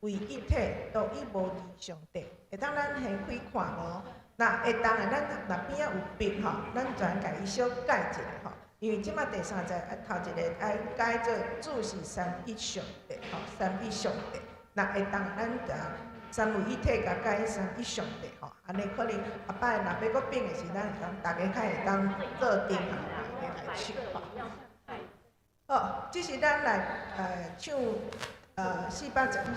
为一体，独一无二上帝，会当咱掀开看无？那会当的，咱若边仔有笔吼，咱全家己小改一下吼。因为即马第三节头一个爱改做主是三一上帝吼，三一上帝。那会当咱甲三位一体甲改三一上帝吼，安尼可能后摆若要搁变的时，咱会当大家较会当做定下来唱吼。好，即是咱来唱411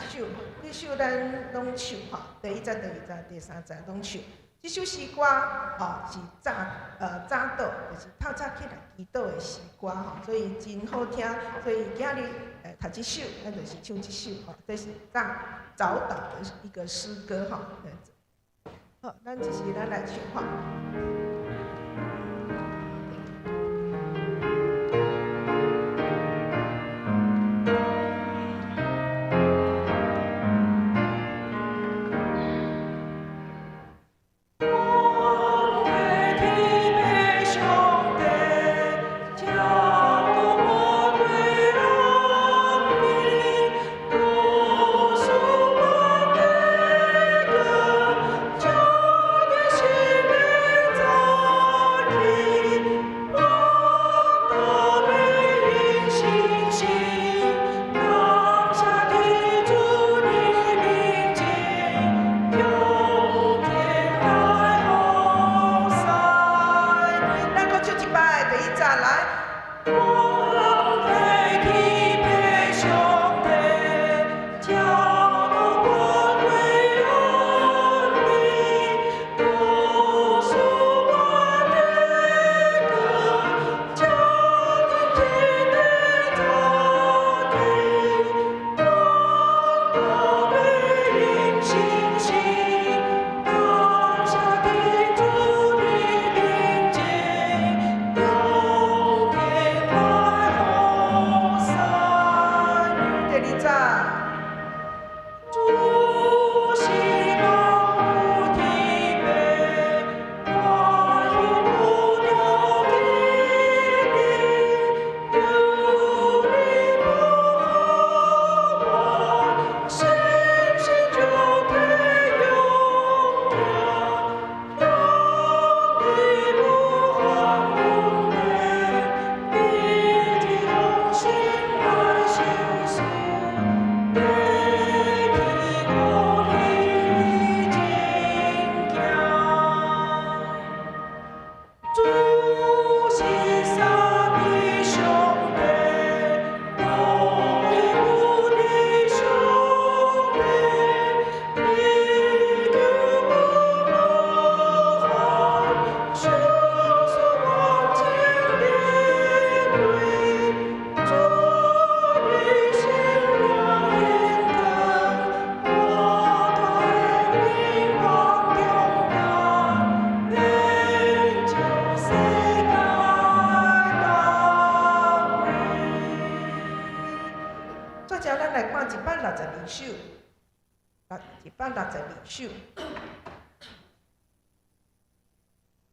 首，这首咱拢唱吼，第一节、第二节、第三节拢唱。这首诗歌吼是早祷，就是透早起来祈祷的诗歌吼，所以真好听。所以今日读这首，咱就是唱这首吼，这是早祷的一个诗歌吼。好，咱就是咱来唱吼。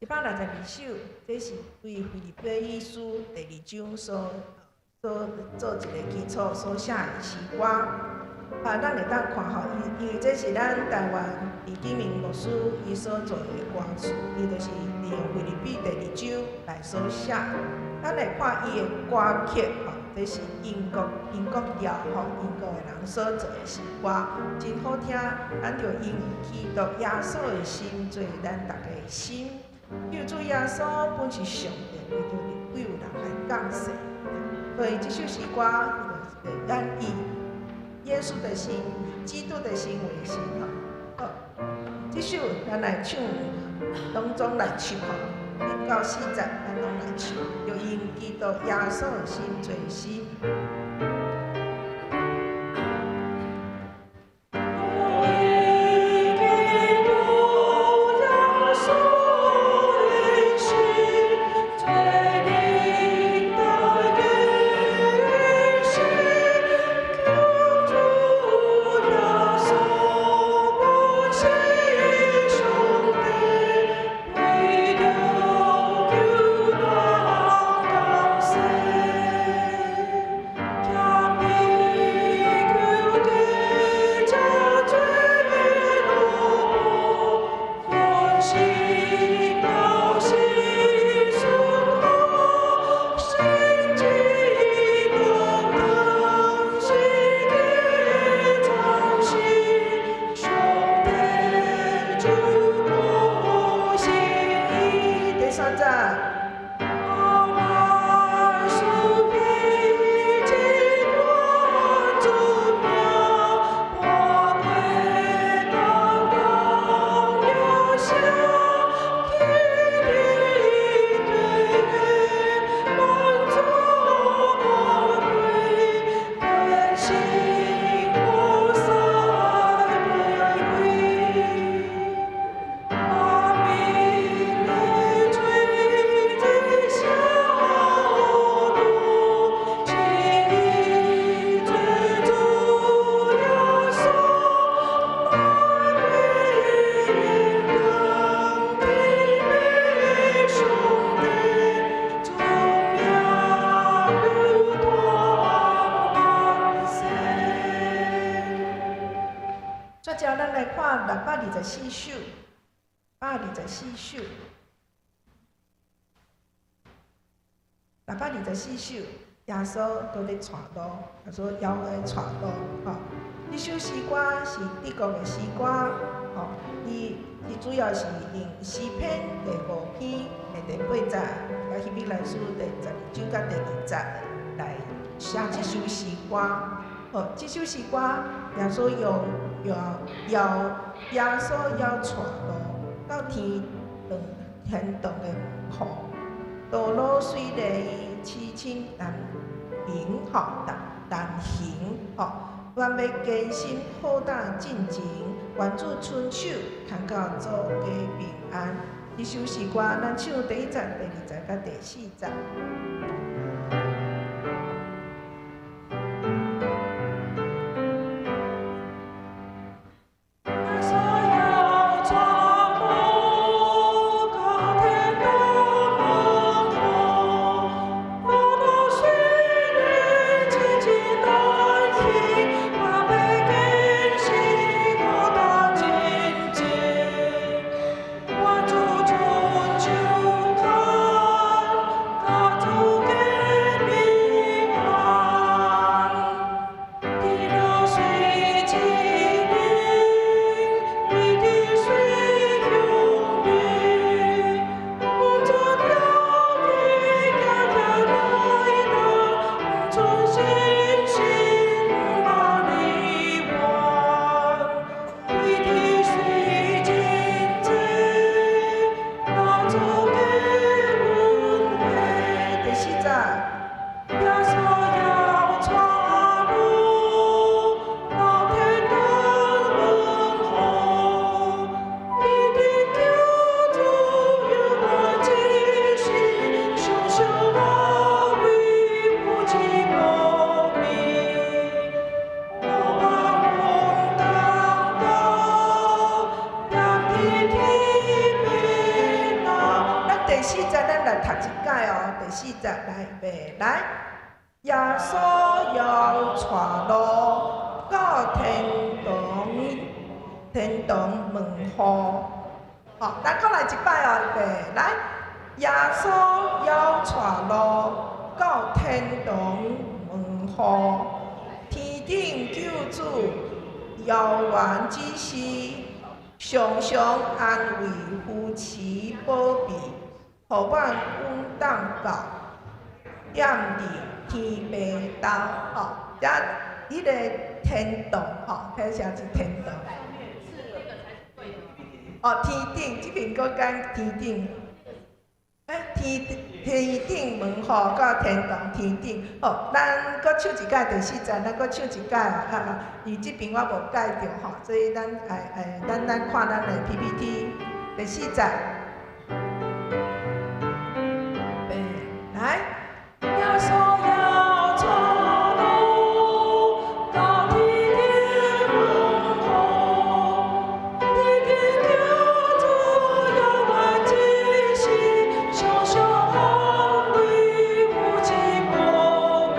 162首，这是为腓立比书第2章所做一个基础所写的诗歌。咱会当看吼，因为这是咱台湾李金明牧师伊所做的歌词，伊就是利用腓立比第2章来所写。咱来看伊的歌曲吼，这是英国调吼，英国的人所做的诗歌，真好听。咱就因基督耶稣的心做咱大家的心。救主耶稣本是上帝为着救人来降世，所以这首诗歌就是咱以耶稣的心、基督的心为心吼。好，这首咱来唱，当中来唱吼，1到4节咱拢来唱，就因基督耶稣的心做心。接着咱来看624首，624首，624首，耶稣都咧传道，耶稣邀来传道，吼。这首诗歌是帝国的诗歌，吼，伊主要是用诗篇第5篇的第8节，甲希伯来书第12章甲第2节来写这首诗歌。好，这首诗歌耶稣耶稣要带路到天堂的门口，道路虽然凄清难平，吼难行，吼。愿要艰辛好胆进前，愿主伸手牵到做家平安。这首诗歌，咱唱第1节、第2节甲第4节。来，耶稣要带路到天堂门户。好，咱再来一摆哦，预备来，耶稣要带路到天堂门户，天顶救主遥远之时，常常安慰夫妻宝贝，互阮稳当到。踮伫天白头，吼，遮迄个天堂，吼，睇啥是天堂？哦，天顶，即边佫讲天顶，天顶门户到天堂天顶，哦，咱佫唱一届第4节，咱佫唱一届伊即边我无改着吼，所以咱看咱的 PPT 第4节，来。耶稣要带路到天顶门户，天顶救主遥远之时，常常安慰夫妻宝贝，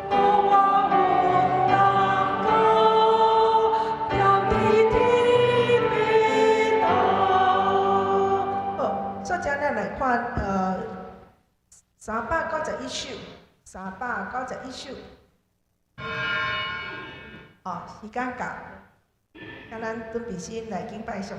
无我稳当高，踮伫天白头。好，接着咱来看391首，391首。哦，时间到，甲咱准备先来敬拜上。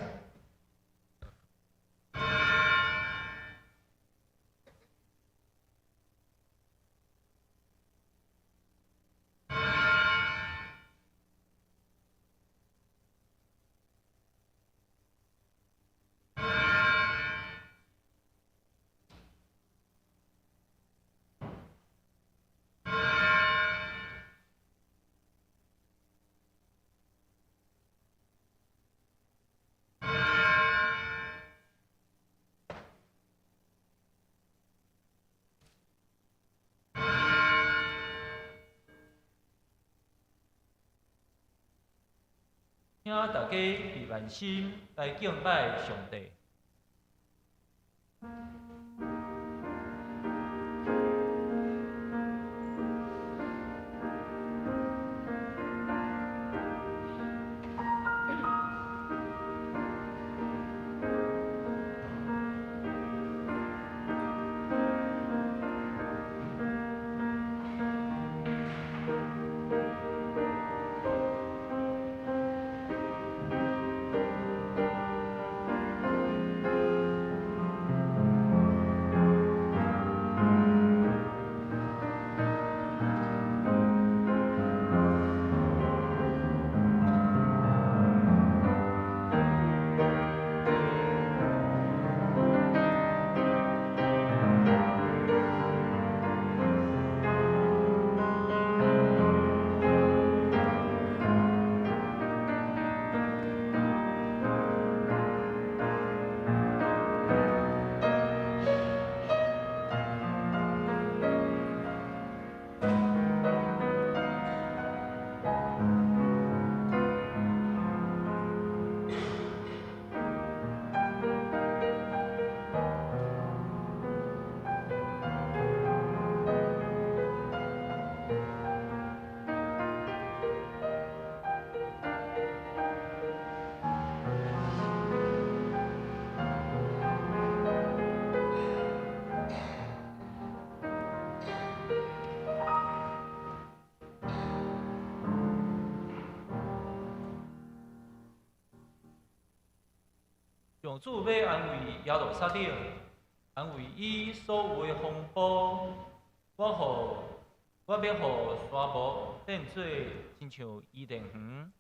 请大家闭眼心来敬拜上帝。上主要安慰耶路撒冷，安慰伊所有的风波。我要互沙漠变做亲像伊甸园，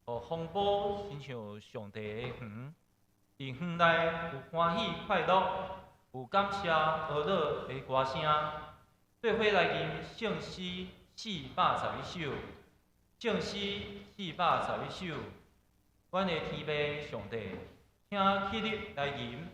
互风波亲像上帝的园。伫园内有欢喜快乐，有感谢和乐的歌声。做伙来吟圣诗411首，圣诗411首。阮的天父上帝，请起立来吟。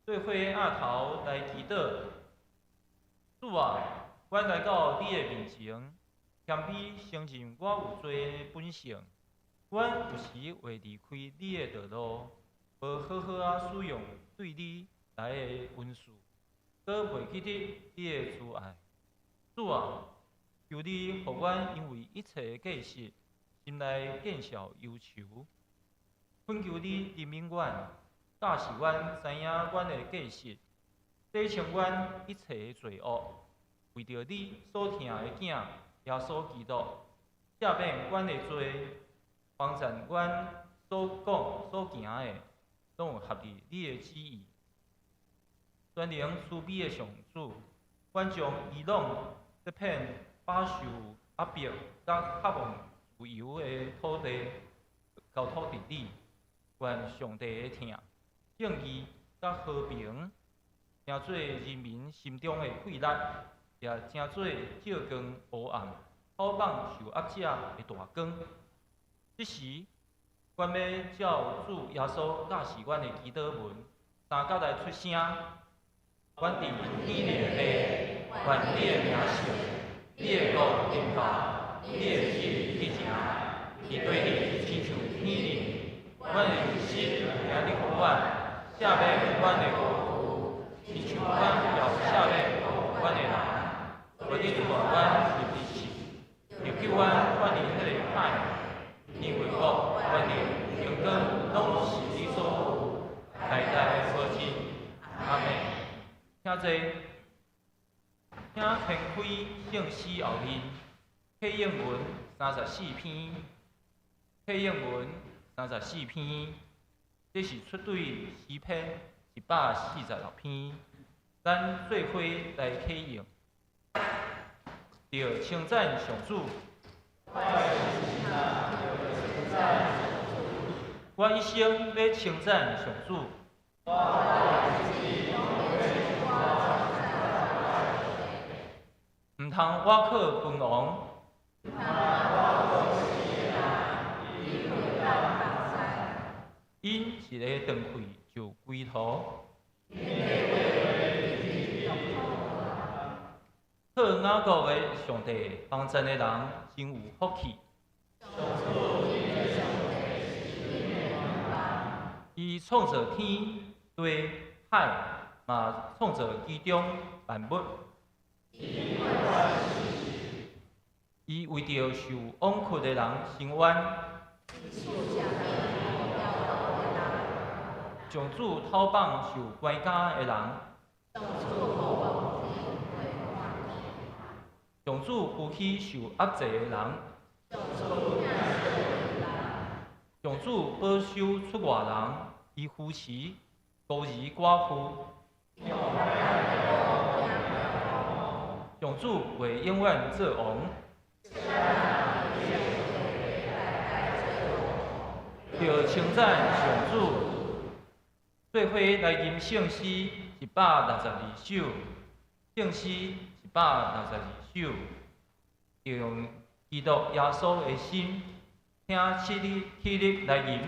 做伙压头来祈祷。主啊，阮来到你的面前，谦卑承认我有罪的本性。阮有时会离开你的道路，无好好啊使用对你来的恩赐，搁袂记得你的慈爱。主啊，求你互阮因为一切的过失，心内见笑忧愁。恳求你怜悯阮。教示阮知影阮的过失，洗清阮一切的罪恶，为着你所疼的囝耶稣基督，赦免阮的罪，帮助阮所讲所行的，拢有合理你的旨意。全能慈悲的上主，阮将伊拢这片饱受压迫、甲渴望自由的土地交托伫你，愿上帝的疼。正义甲和平，成做人民心中的快乐，也成做照光黑暗、好放受压者的大光。这时，阮要照主耶稣教示阮的祈祷文，三角来出声。阮伫天里的，愿你的名圣，你的国临到，你的旨去成，伊对你亲像天里，阮的日息领你互阮。赦免阮的过犯，亲像阮也有赦免阮的人。为你主阮入地死，又救阮脱离迄个歹，因为我阮的荣光拢是你所有，代代无尽。阿门。请坐，请掀开圣诗后面，启应文34篇，启应文34篇。这是出对诗篇146篇，咱做伙来启应，着称赞上主。我一生要称赞上主。唔通我靠君王，因一个断气就归途。好雅各的上帝帮助的人真有福气。伊创造天地海，嘛创造其中万物。伊为着受枉屈的人伸冤，上主讨放受关押的人，上主扶起受压制的人，上主保守出外人，伊扶持孤儿寡妇。上主为永远做王。要称赞上主，做伙来吟圣诗162首，圣诗162首，要用基督耶稣的心，听起立来吟。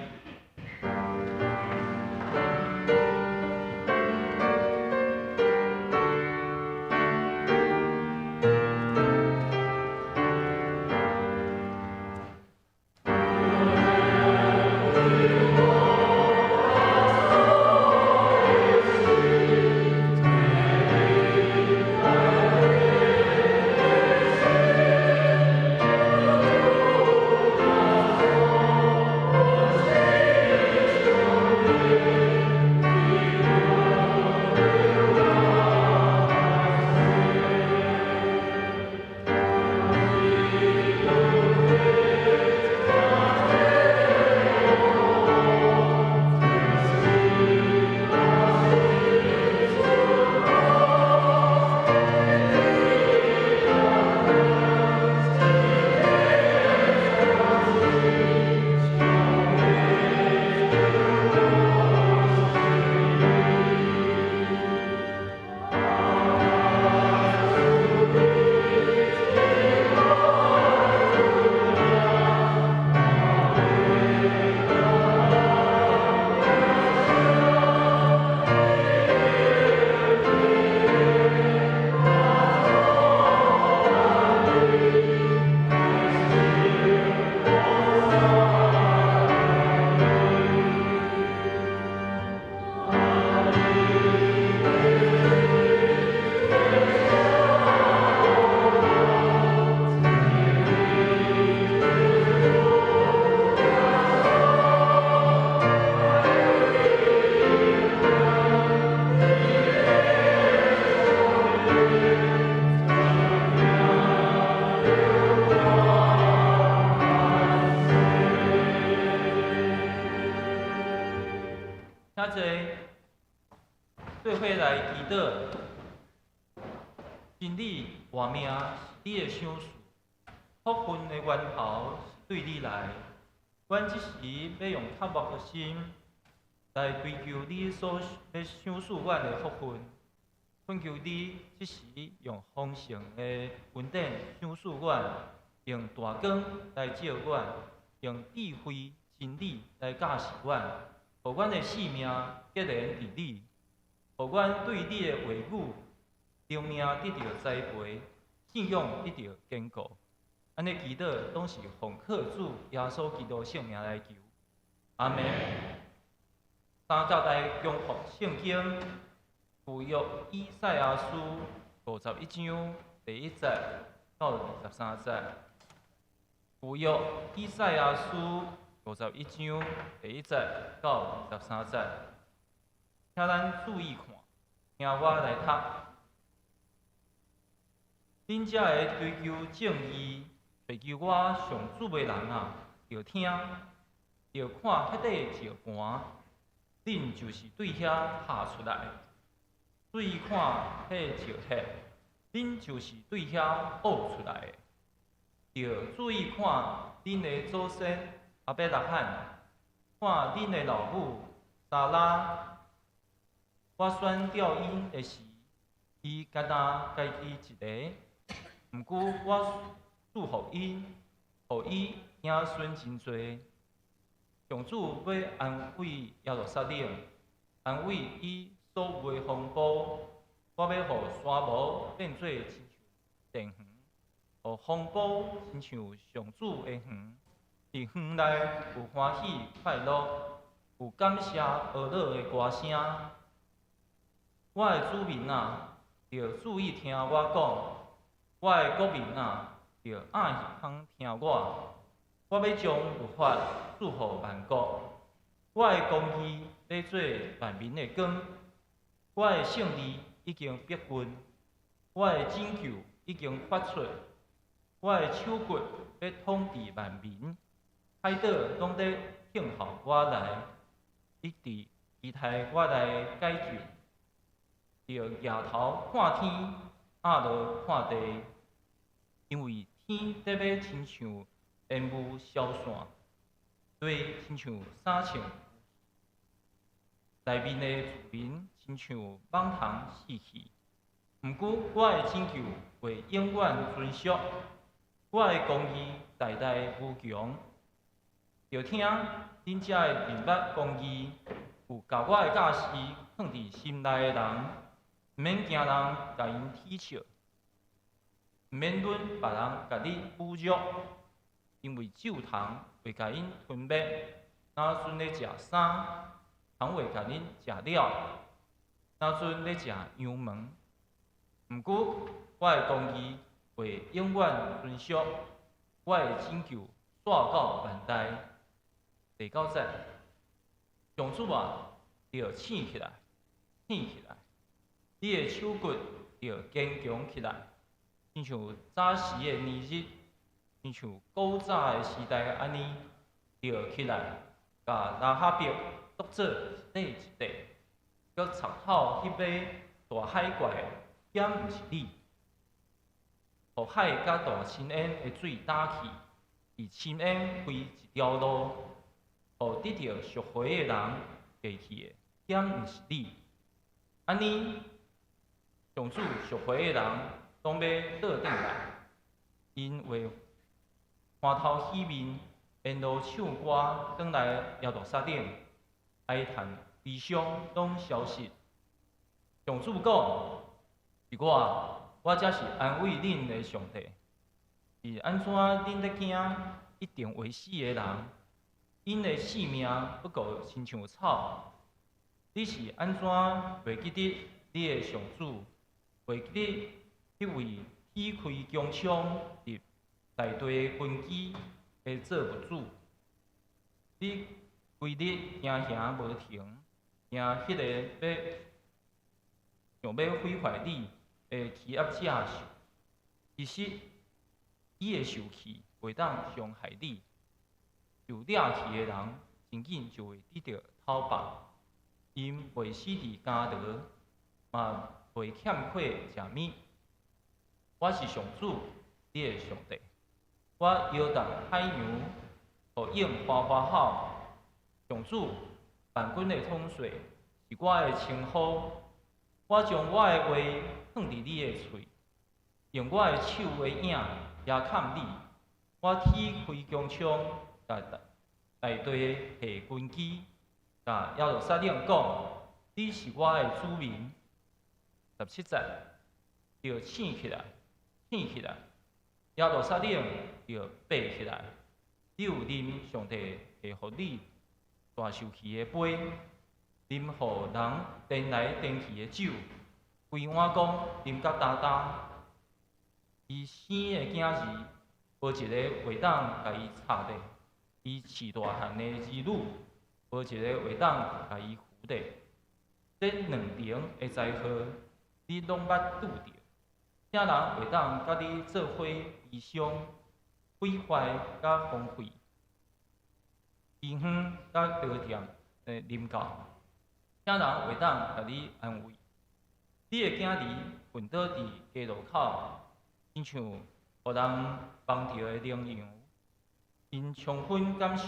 请做伙来祈祷，真理活命是你的想事，福分的源头是对你来。阮即时要用渴慕的心来追求你所要想事阮的福分，恳求你即时用丰盛的恩典想事阮，用大光来照阮，用智慧真理来教示阮。互阮的性命结连伫你，互阮对你的话语、生命得到栽培，信仰得到坚固。安尼祈祷拢是奉靠主耶稣基督圣名来求，阿门。三教代恭读圣经，旧约以赛亚书51章第1节到23节。旧约以赛亚书51章第1节到23节，请咱注意看，听我来读。恁遮个追求正义、追求我上主的人啊，要听，要看迄块石盘，恁就是对遐下出来；注意看迄石块，恁就是对遐挖出来的。要注意看恁的祖先。阿伯拉罕，看恁的老母莎拉，我选调因的时，伊敢若家己一个，毋过祝福伊，互伊子孙真多。上主要安慰耶路撒冷，安慰伊所有的风暴。我要互沙漠变做亲像田园，互风暴亲像上主的园。伫园内有欢喜快乐，有感谢俄乐的歌声。我的子民啊，要注意听我讲；我的国民啊，要暗通听我。我要将律法祝福万国，我的公义要做万民的光。我的胜利已经逼近，我的拯救已经发出，我的手骨要统治万民。海岛拢在听候我来，一直期待我来解决。要抬头看天，压落看地，因为天得要亲像烟雾消散，地亲像三千内面的住民亲像网虫死去。毋过我的拯救会永远存续，我的公义代代无穷。要听恁遮的明白公义，有甲我的教示放伫心内的人，毋免惊人甲因踢笑，毋免论别人甲你侮辱，因为咒虫会甲因吞灭，若阵咧食衫，虫会甲恁食了，若阵咧食羊毛。毋过我的公义会永远存续，我的拯救线到万代。第9节，上主啊，要醒起来，醒起来！你的手骨要坚强起来，亲像早时的年日，亲像古早的时代安尼，要起来，甲拉哈伯夺做一块一块，佮插口迄尾大海怪，险毋是你，互海甲大深渊的水打去，伫深渊开一条路。互得到赎回的人下去的，险毋是你。安尼，上主赎回的人，拢要倒转来，因为欢头喜面，沿路唱歌，转来耶路撒冷，哀叹悲伤拢消失。上主讲：是我才是安慰恁的上帝。是安怎恁咧惊一定会死的人？因的性命不过亲像草，你是安怎袂记得你的上主，袂记得迄位劈开弓枪入内地的军机的做物主？你规日行行无停，惊迄个想要毁坏你的欺压者受，其实伊的受气袂当伤害你。受掠去的人，真紧就会得到讨报，因袂死伫家道，嘛袂欠缺食物。我是上主，你的上帝。我摇动海洋，互应花花草。上主，万军的统帅是我的称呼。我将我的话放伫你的喙，用我的手的影也砍你。我起开弓枪。内地的下军机，甲耶路撒冷讲：你是我的子民。17节，要醒起来，醒起来！耶路撒冷要爬起来！你有啉上帝下互你大受气的杯，啉互人颠来颠去的酒，规碗讲啉甲焦焦。伊生的囝儿，无一个会当甲伊插地。伊饲大汉的儿女，无一个会当甲伊扶地。这两重的灾祸，你拢捌拄着。啥人会当甲你做伙悲伤、毁坏甲荒废、饥荒甲刀剑的临到？啥人会当甲你安慰？你的囝儿昏倒伫街路口，亲像互人放着的羚羊。因充分感受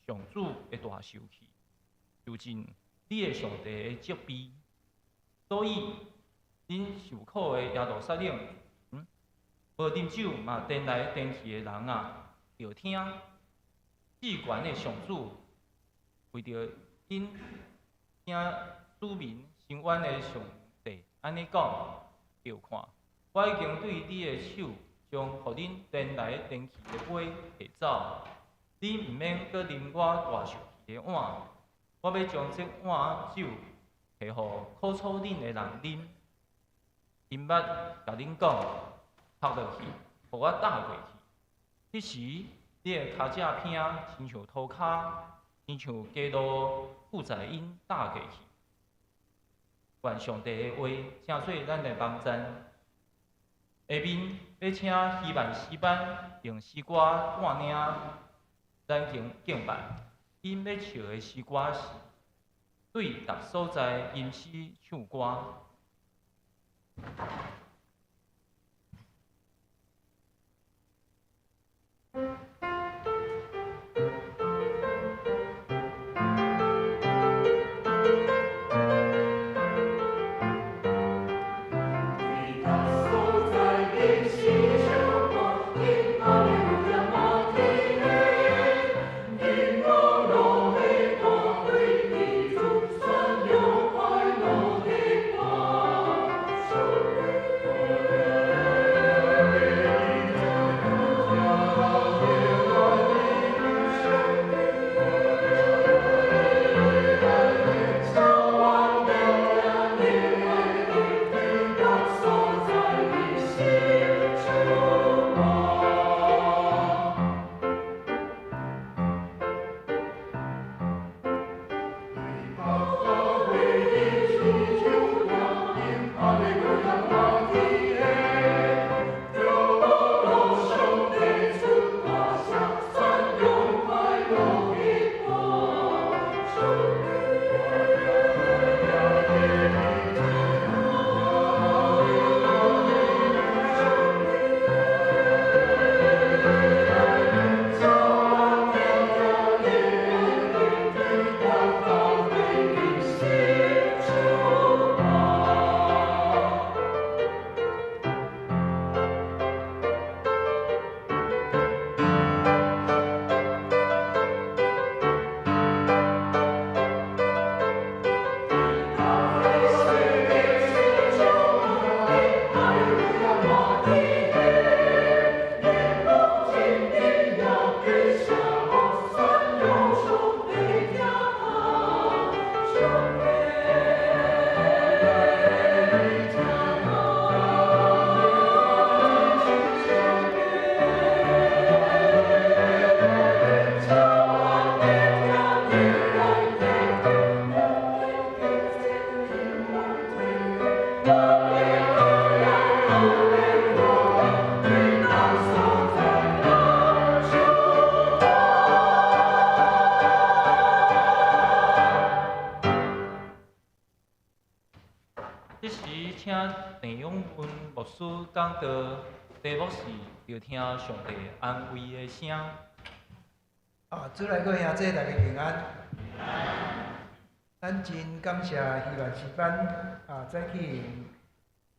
上主的大受气，受尽你的上帝的责备，所以恁受苦的耶路撒冷，无啉酒嘛颠来颠去的人啊，着听至悬的上主为着因听子民伸冤的上帝安尼讲，着看，我已经对你的手将互恁颠来颠去的杯下走，你毋免搁啉我外受去的碗，我要将这碗酒下互苦楚恁的人啉，因捌甲恁讲，拍落去，互我打过去。迄时你的骹只偏，亲像涂骹，亲像街路负载因打过去。愿上帝的话成做咱的帮赞。下面要请希曼诗班用诗歌带领咱敬拜。因要唱的诗歌是对逐所在吟诗唱歌。这时，请郑永文牧师讲道，题目是要听上帝安慰的声。主内个兄弟大家平安。咱真感谢希腊诗班再去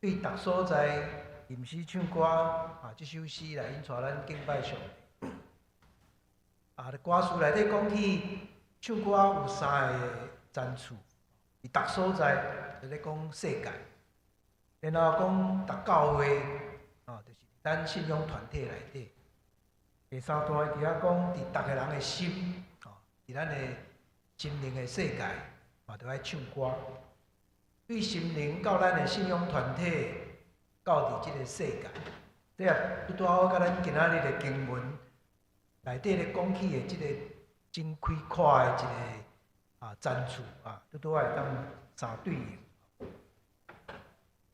对逐所在吟诗唱歌这首诗来引带咱敬拜上帝。歌词内底讲起唱歌有三个层次，伫逐所在就咧讲世界，然后讲逐教会就是咱信仰团体内底。第三段伫遐讲伫逐个人的心，伫咱的心灵的世界，嘛着爱唱歌。对心灵到咱的信仰团体，到伫即个世界，这也拄好甲咱今仔日的经文内底咧讲起的即个真开阔的一个层次拄好会当相对应。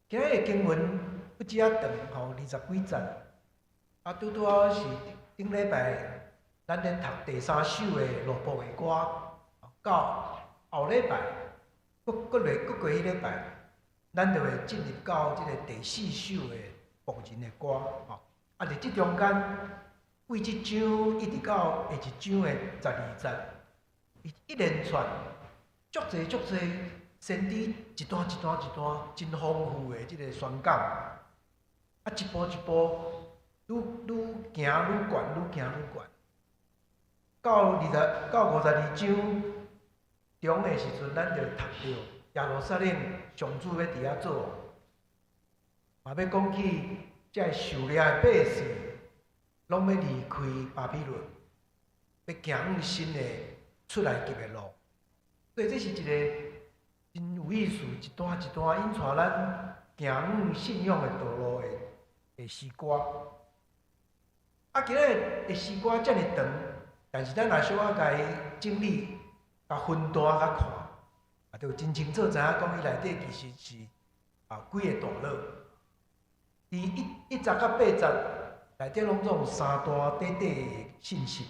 今日的经文不止长20几节，拄好是顶礼拜咱咧读第3首的罗布的歌，到后礼拜，过迄礼拜，咱就会进入到即个第4首的牧人的歌。伫即中间，为即章一直到下一章的12节，伊一连串足侪先知一段真丰富的即个宣讲，一步一步愈行愈悬，愈行愈悬。到52章中的时阵，咱就读到耶路撒冷上主要伫遐做，嘛要讲起遮受掠的百姓，拢要离开巴比伦，要行向新的出来及的路。所以这是一个真有意思，一段一段引带咱行向信仰的道路的诗歌。今日的诗歌遮尔长，但是咱若小可甲伊整理、甲分段甲看，就真清楚知影讲伊内底其实是几个段落。伫1节到8节内底拢总有3段短短的信息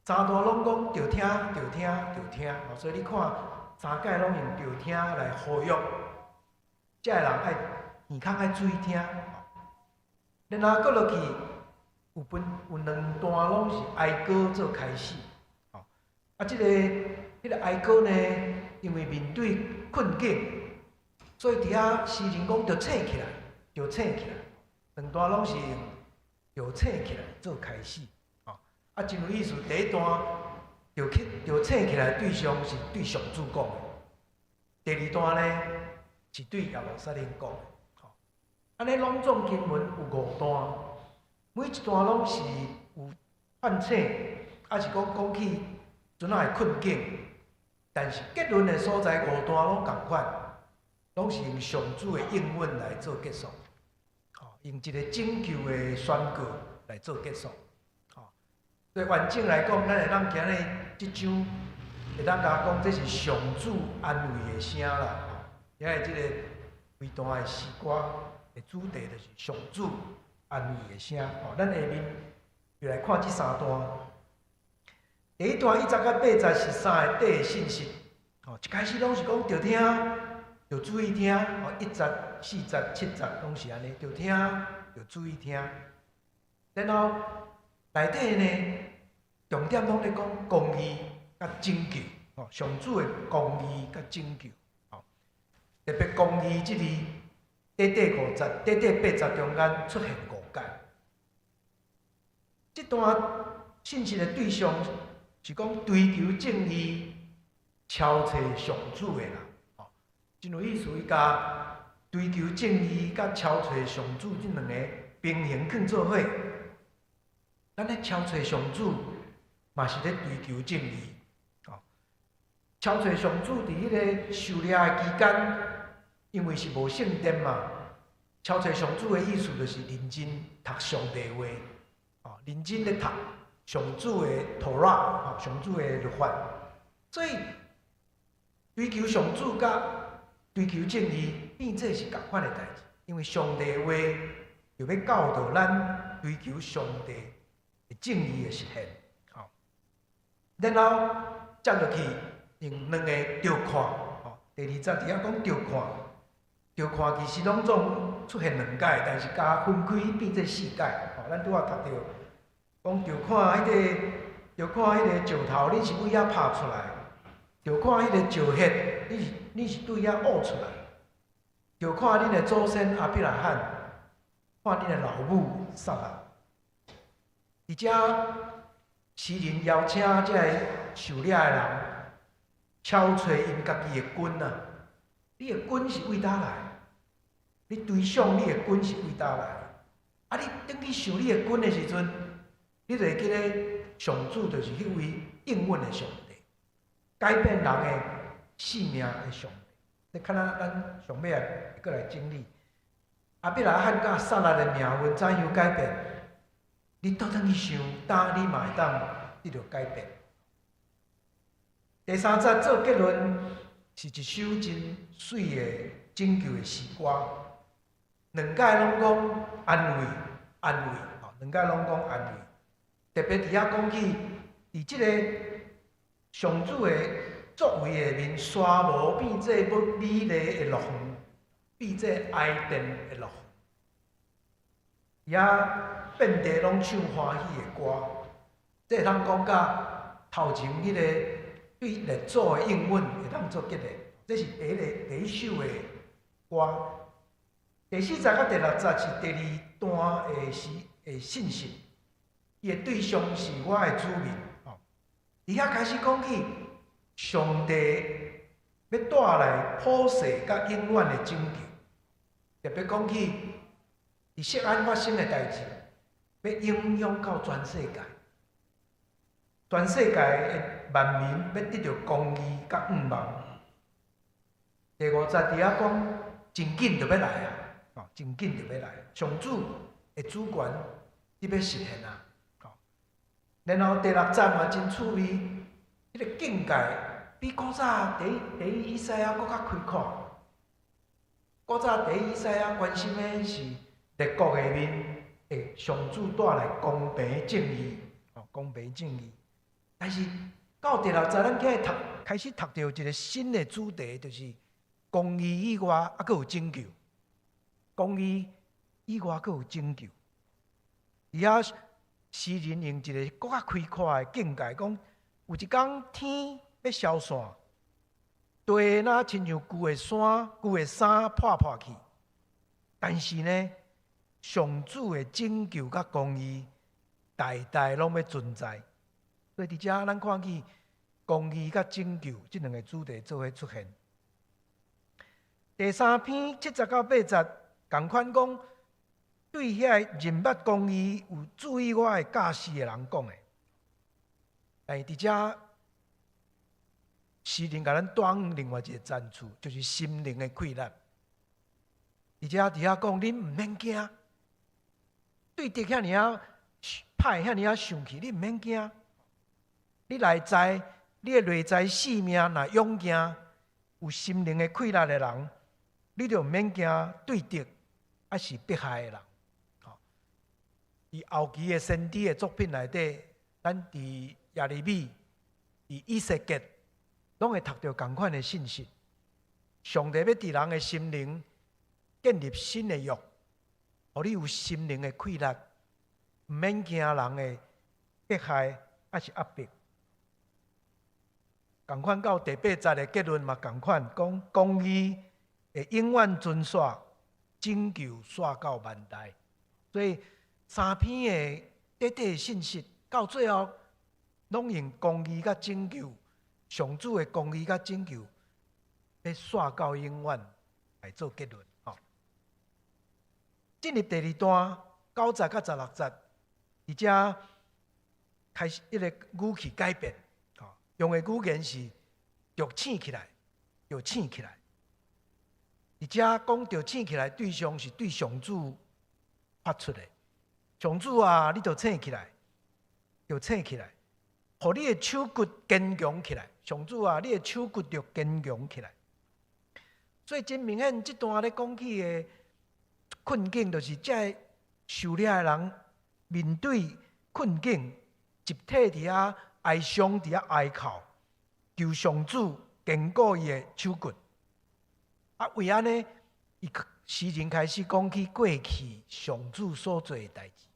，3段拢讲着听、着听、着听，所以你看3界拢用着听来呼吁，遮个人爱耳孔爱注意听。然后搁落去。有2段拢是哀歌做开始，即个哀歌呢，因为面对困境，所以伫遐诗人讲着醒起来，着醒起来，2段拢是用着醒起来做开始，真有意思。第一段着醒起来对象是对上主讲的，第二段呢是对耶路撒冷讲的，安尼拢总经文有5段。每一段拢是有唤醒，还是讲起阵仔的困境，但是结论的所在5段拢同款，拢是用上主的应允来做结束，用一个拯救的宣告来做结束。所以完整来讲，咱会当今日即章会当甲讲，这是上主安慰的声啦。今日即个规段的诗歌的主题就是上主安慰的声，咱下面就来看这3段。第一段1节到8节是3个短信息，一开始拢是讲着听，着注意听，1节、4节、7节拢是安尼，着听，着注意听。然后内底呢，重点拢咧讲公义甲拯救，上主的公义甲拯救，特别公义这字，短5节、短8节中间出现5解。这段信息的对象是讲追求正义、超找上主的人，真有意思。伊甲追求正义甲超找上主这2个平行放做伙。咱咧超找上主，嘛是咧追求正义。超找上主伫迄个受掠的期间，因为是无圣殿嘛。超找上主的意思就是认真读上帝话，认真咧读上主的托拉，上主的律法。所以追求上主甲追求正义，变做是同款的代志。因为上帝的话就要教导咱追求上帝的正义的实现。然后接落去用2个着看，第2节伫遐讲着看。着看其实拢总出现2解，但是加分开变做4解。咱拄仔读到，讲着看迄个石头，你是为遐拍出来；着看迄个石屑，你是对遐挖出来；着看恁的祖先亚伯拉罕，看恁的老母撒拉。而遮诗人邀请遮个受掠的人，敲找因家己的根啊！你的根是为哪来？你追想你的根是为哪来？你等去想你的根的时阵，你就会记得上主就是迄位应允的上帝，改变人的性命的上帝。你看咱上尾会过来整理亚伯拉罕甲撒拉的命运怎样改变？你倒转去想，当你嘛会当得到改变。第3节做结论是一首真水的拯救的诗歌，2解拢讲安慰，安慰，2解拢讲安慰。特别伫遐讲起，伫即个上主的作为下面，沙漠变做要美丽的乐园，变做哀殿的乐园，遐遍地拢唱欢喜的歌。这会当讲甲头前迄个对列祖的应允会当做结合。这是第一首的歌。第第40甲第60是第二段的信息，伊的对象是我的子民。伫遐开始讲起上帝要带来普世甲永远的拯救，特别讲起伫锡安发生的代志，要影响到全世界。全世界的万民要得到公义甲盼望。第50伫遐讲，真紧就要来啊！真紧就要来，上主的主权你要实现啊！然后第60嘛真趣味，迄个境界比古早第一以赛亚搁较开阔。古早第一以赛亚关心的是列国下面会上主带来公平正义，公平正义。但是到第60，咱开始读到一个新的主题，就是公义以外，还有拯救。公义以外，还有拯救。而遐诗人用一个更较开阔的境界，讲有一天天要消散，地若亲像旧的山、旧的衫破去，但是呢，上主的拯救甲公义，代代拢要存在。所以伫遮，咱看见公义甲拯救这两个主题做伙出现。第3篇70到80，同款讲对遐认捌公义、有注意我的教示的人讲的。但是伫遮，诗人甲咱带往另外一个赞处，就是心灵的溃烂。伫遮讲，恁毋免惊，对敌遐尔啊歹遐尔啊生气，你毋免惊。你内在，你的内在性命若勇惊，有心灵的溃烂的人，你就毋免惊对敌，还是迫害的人。伫后期的先知的作品内底，咱伫耶利米、伫以西结，拢会读到同款的信息。上帝要伫人的心灵建立新的约，互你有心灵的溃烂，毋免惊人的迫害，还是压迫。同款到第80的结论嘛，同款讲公义会永远存续，拯救续到万代。所以3篇的短的信息到最后，拢用公义甲拯救，上主的公义甲拯救，要续到永远来做结论。进入第2段90到16节，而遮开始一个语气改变。用的语言是“着醒起来，着醒起来”。而且讲“着醒起来”，对象是对上主发出的。上主啊，你着醒起来，着醒起来，互你的手骨坚强起来。上主啊，你的手骨着坚强起来。所以真明显，这段咧讲起的困境，就是这受掠的人面对困境，集体伫遐哀伤，伫遐哀哭，求上主坚固伊的手骨。为安尼，诗人开始讲起过去上主所做的代志。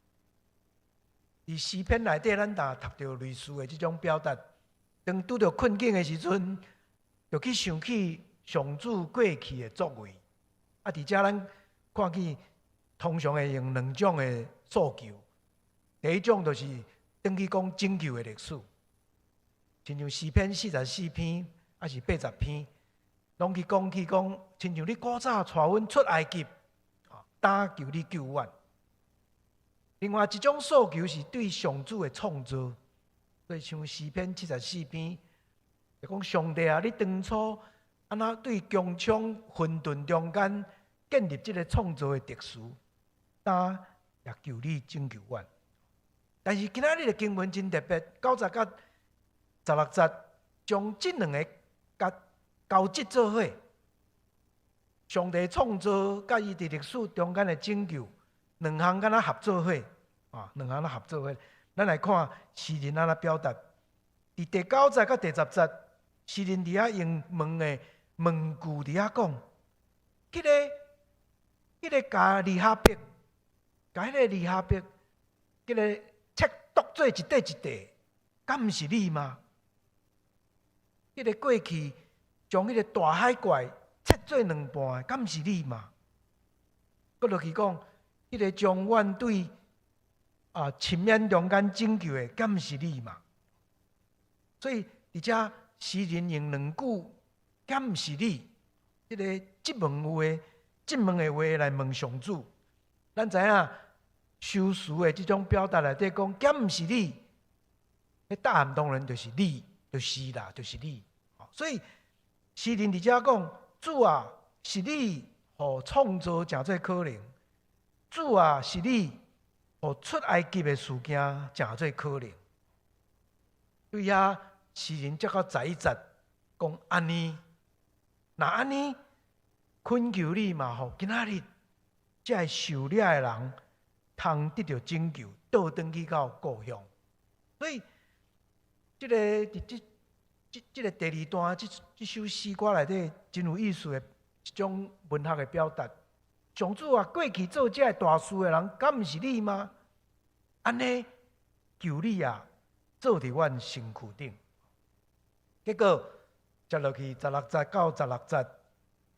伫诗篇内底，咱若读到类似的这种表达，当拄到困境的时阵，就去想起上主过去的作为。伫遮咱看见，通常会用2种的诉求。第一种就是登去讲拯救的历史，亲像诗篇44篇，还是80篇，拢去讲，亲像你古早带阮出埃及，打求你救阮。另外一种诉求是对上主的创造，所以像诗篇74篇，就讲上帝啊，你当初安那对强抢混沌中间建立这个创造的特殊，打也求你拯救阮。但是今仔日的经文真特别，90到16节，将这2个交织做伙。上帝创造甲伊伫历史中间的拯救，2项敢若合作伙，2项合作伙。咱来看诗人安怎表达。伫第9节甲第10节，诗人伫遐用问的问句伫遐讲，迄个甲利哈伯，甲迄个利哈伯，迄个切剁做一块一块，敢毋是你吗？迄个过去将迄个大海怪切做2半，敢毋是你吗？搁落去讲，迄个将阮对深渊中间拯救的，敢毋是你嘛？所以伫遮诗人用两句，敢毋是你？迄个质问的话来问上主。咱知影修辞的即种表达内底讲，敢毋是你？迄答案当然就是你，就是啦，就是你。所以诗人伫遮讲，主啊，是你互创造诚做可能。主啊，是你互出埃及的事件诚做可能。对遐诗人则较在意讲安尼，那安尼恳求你嘛，互今仔日这个受掠的人通得到拯救，倒转去到故乡。所以，这个第二段这首诗歌内底真有意思的一种文学的表达。上主啊，过去做这大事的人，敢毋是你吗？安尼求你啊，做伫阮身躯顶。结果接落去16节到16节，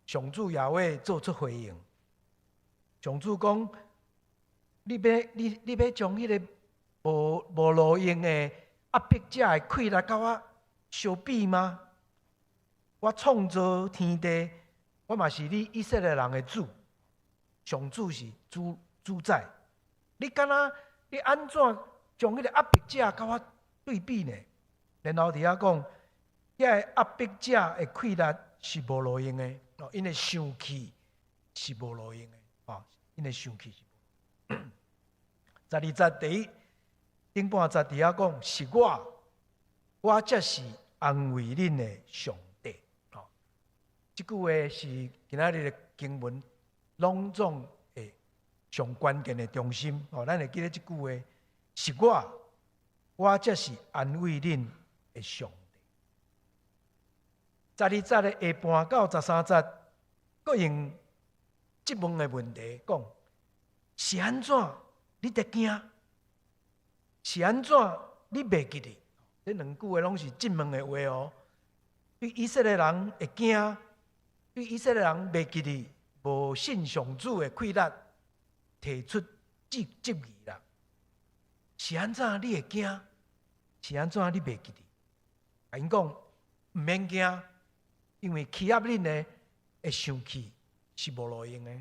上主也会做出回应。上主讲：你要将迄个无路用的压迫者的气力甲我相比吗？我创造天地，我嘛是你以色列人的主。上主是主宰，你敢若你安怎将迄个压迫者甲我对比呢？然后伫遐讲，遐个压迫者的气力是无路用的，因为生气是无路用的，因为生气是。12节第一顶半节伫遐讲，是我才是安慰恁的上帝。这句话是今仔日的经文拢总的上关键的中心。咱会记得这句话，是我才是安慰恁的上帝。12节的下半到13节，佫用质问的问题讲：是安怎你得惊？是安怎你袂记哩？这两句话拢是质问的话哦。对以色列人会惊，对以色列人袂记哩。无信上主的气力，提出质疑啦。是安怎你会惊？是安怎你袂记哩？甲因讲毋免惊，因为欺压恁的会生气是无路用的。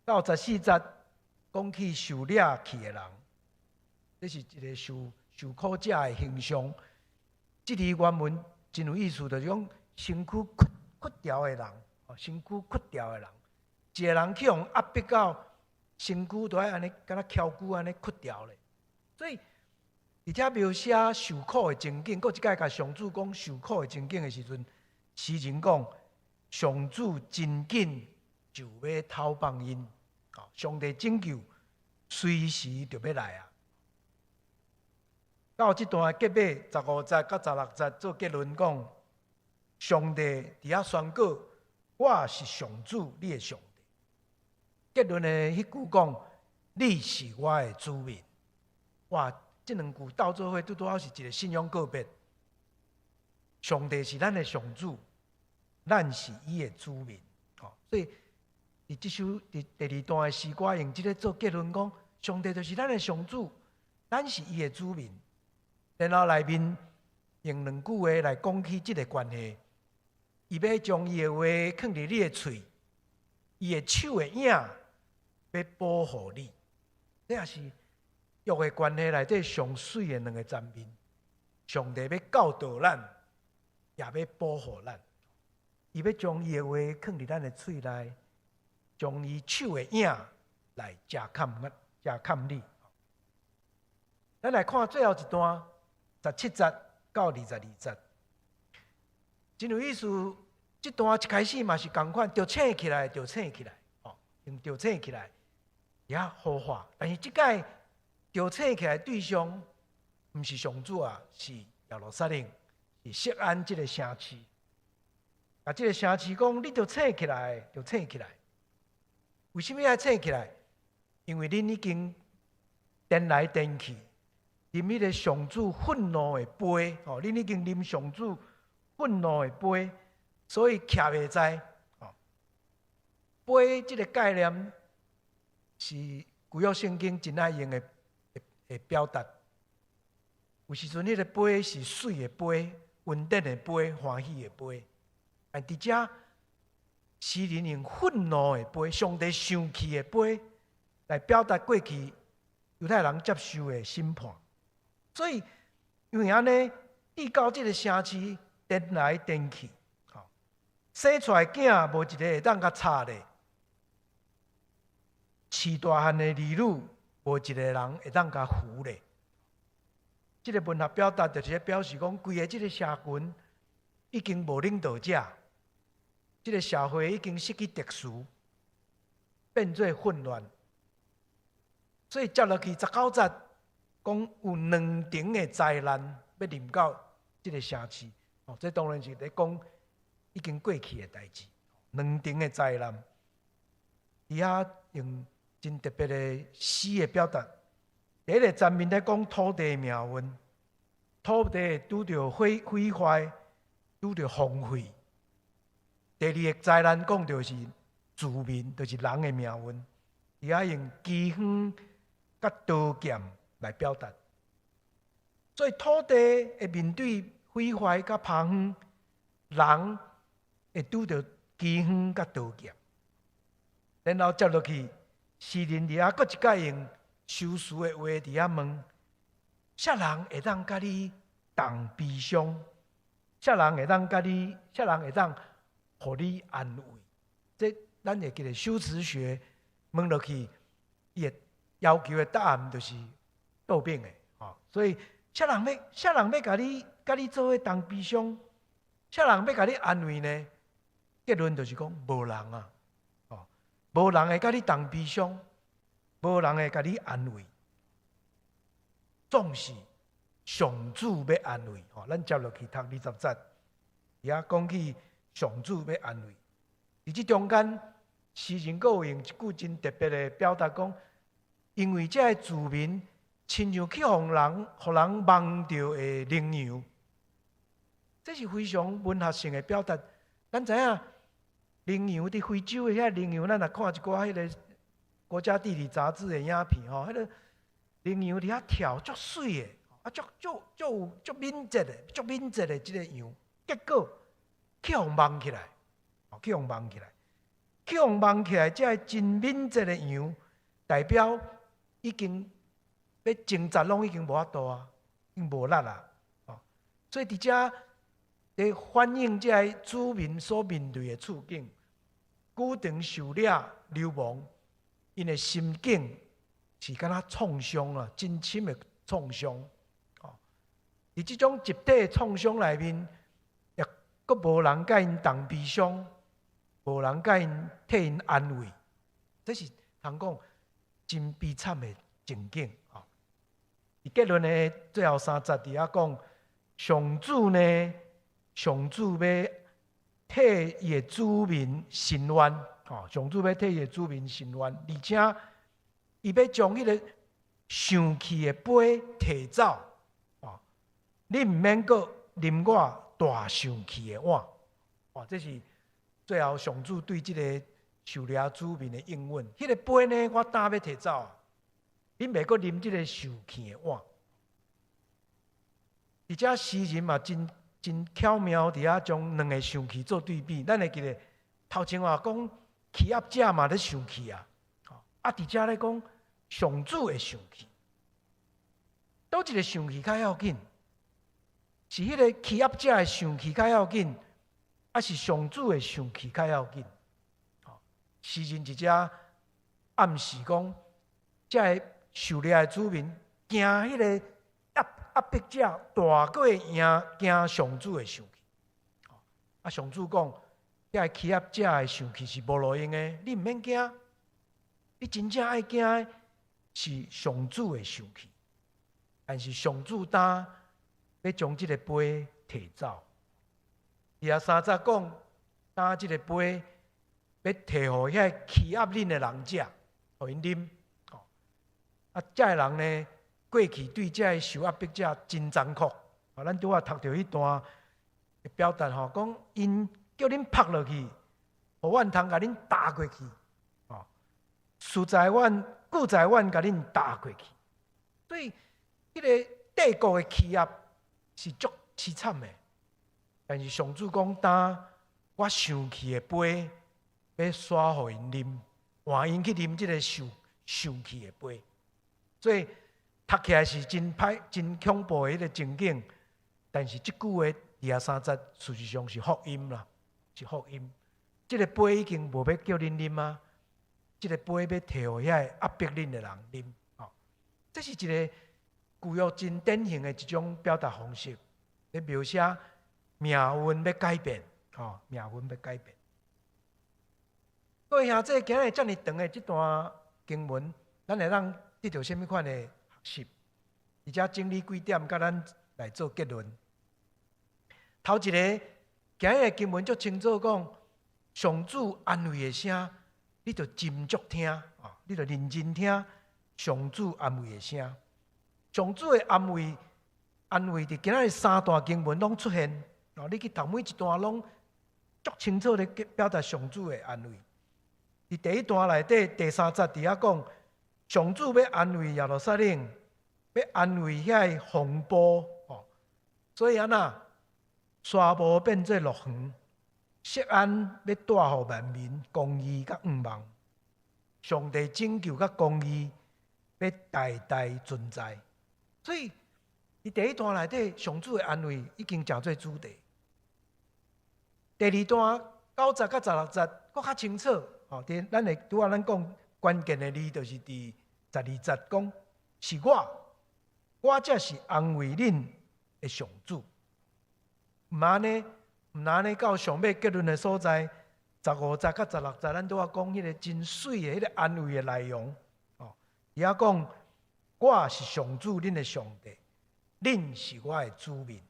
到14节讲起受掠去的人，这是一个受苦者的形象。这里原文真有意思，就是讲身躯屈掉的人。身躯屈掉的人，一个人去用压迫到身躯都爱安尼，敢若翘骨安尼屈掉咧。所以，而且描写受苦的情景，佫一摆甲上主讲受苦的情景的时阵，诗人讲上主真紧就要投放因，上帝拯救随时就要来啊！到这段结尾15节到16节做结论讲，上帝伫遐宣告。我是上主，你的上帝。结论的迄句讲，你是我的子民。哇，这两句斗做伙，拄好是一个信仰告别。上帝是咱的上主，咱是伊的子民。所以，伫这首第2段的诗歌用这个做结论，讲上帝就是咱的上主，咱是伊的子民。然后内面用两句话来讲起这个关系。伊要将伊的话放伫你的喙，伊的手的影要保护你。这也是约的关系内底上水的两个层面。上帝要教导咱，也要保护咱。伊要将伊的话放伫咱的喙内，将伊手的影来遮盖你。咱来看最后一段17节到22节。真有意思，这段一开始嘛是同款，就醒起来，就醒起来，用就醒起来，也好话。但是这届就醒起来对象，不是上主啊，是耶路撒冷，是锡安这个城市。啊，这个城市讲，你就醒起来，就醒起来。为什么要醒起来？因为恁已经颠来颠去，啉迄个上主愤怒的杯，恁已经啉上主。愤怒的杯，所以徛袂在。杯这个概念是旧约圣经真爱用的表达。有时阵，迄个杯是水的杯、稳定的杯、欢喜的杯。但伫遮，诗人用愤怒的杯、上帝生气的杯，来表达过去犹太人接受的审判。所以，因为安尼，递到这个城市，颠来颠去，生出来囝无一个会当甲插咧，饲大汉的儿女无一个人会当甲扶咧。这个文学表达就是表示讲，规个这个社群已经无领导者，这个社会已经失去秩序，变做混乱。所以接落去19节讲有2场的灾难要临到这个城市。这当然是在讲已经过去的代志。2场的灾难，伊遐用真特别的诗的表达。第一个层面在讲土地的命运，土地拄着毁坏，拄着荒废。第二个灾难讲着是自民，就是人的命运，伊遐用饥荒甲刀剑来表达。所以土地会面对毁坏甲破坏，人会拄着饥荒甲刀剑。然后接落去，诗人伫遐搁一摆用修辞的话伫遐问：啥人会当甲你同悲伤？啥人会当甲你？啥人会当互你安慰？这咱会记得修辞学问落去，伊的要求的答案就是倒变的。所以啥人要甲你做伙同悲伤？啥人要甲你安慰呢？结论就是讲无人啊，无人会甲你同悲伤。无人会甲你安慰，总是上主要安慰。咱接落去读20节，也讲起上主要安慰。伫这中间，诗人阁有用一句真特别的表达，讲因为这自民亲像去互人忘掉的羚羊，这是非常文学性的表达。咱知影羚羊伫非洲的遐羚羊，咱若看一寡迄个。国家地理杂志的影片，迄个羚羊伫遐跳，足水的，足敏捷的，这个羊，结果去互忘起来，去互忘起来，这真敏捷的羊，代表已经要挣扎，拢已经无法度啊，已经无力啦，所以伫遮在反映这子民所面对的处境，久长受掠流亡。因的心境是敢若创伤啊，真深的创伤。伫这种集体的创伤内面，也阁无人甲因同悲伤，无人甲因替因安慰，这是通讲真悲惨的情景。结论的最后3节伫遐讲，上主要替伊的子民伸冤。上主要替伊的子民伸冤，而且伊要将迄个生气的杯摕走。你毋免阁啉我大生气的碗。这是最后上主对这个受掠子民的应允。迄个杯呢，我担要摕走，你袂阁啉这个受气的碗。而且诗人嘛，真巧妙伫遐将2个生气做对比。咱会记得头前话讲。欺压者嘛咧生气啊！伫遮咧讲上主会生气，倒一个生气较要紧？是迄个欺压者的生气较要紧，还是上主的生气较要紧？诗人一遮暗示讲，这受掠的子民惊迄个压迫者大过惊上主的生气。上主讲。这欺压者的生气是无路用的，你毋免惊，你真正爱惊的是上主的生气，但是上主担要将这个杯摕走。伊3节讲，担这个杯要摕互遐欺压恁的人者，互因啉。这人呢，过去对这受压迫者真残酷。咱拄仔读到迄段表达，讲因。叫恁拍落去，互阮通甲恁打过去，哦，事在阮，故在阮，甲恁打过去。所以，迄个帝国的欺压是足凄惨的。但是上主讲，当我生气的杯要灑互因啉，换因去啉即个生气的杯。所以读起来是真歹、真恐怖的迄个情景。但是即句话23节，事实上是福音啦，是福音。即个杯已经无要叫恁啉啊，即个杯要摕互遐压迫恁的人啉。哦，这是一个旧约真典型的一种表达方式，咧描写命运要改变，哦，命运要改变。各位兄弟，今日遮尔长的这段经文，咱会当得到什么款的学习？而且整理几点，甲咱来做结论。头一个，今日的经文足清楚讲，上主安慰的声，你着斟酌听，啊，你着认真听上主安慰的声。上主的安慰伫今仔日3段经文拢出现，哦，你去读每一段拢足清楚地表达上主的安慰。伫第一段内底第3节伫遐讲，上主要安慰耶路撒冷，要安慰遐风暴，哦，所以安那沙漠变做乐园，锡安要带予万民公义甲盼望，上帝拯救甲公义要代代存在。所以，伫第一段内底，上主的安慰已经成做主题。第二段9节到16节，搁较清楚。哦，咱会拄仔咱讲关键的字，就是伫12节讲，是我才是安慰恁的上主。毋安尼到上尾结论的所在，15节到16节，咱拄仔讲迄个真水的迄个安慰的内容。哦，伊遐讲。我是上主，恁的上帝，恁是我的子民。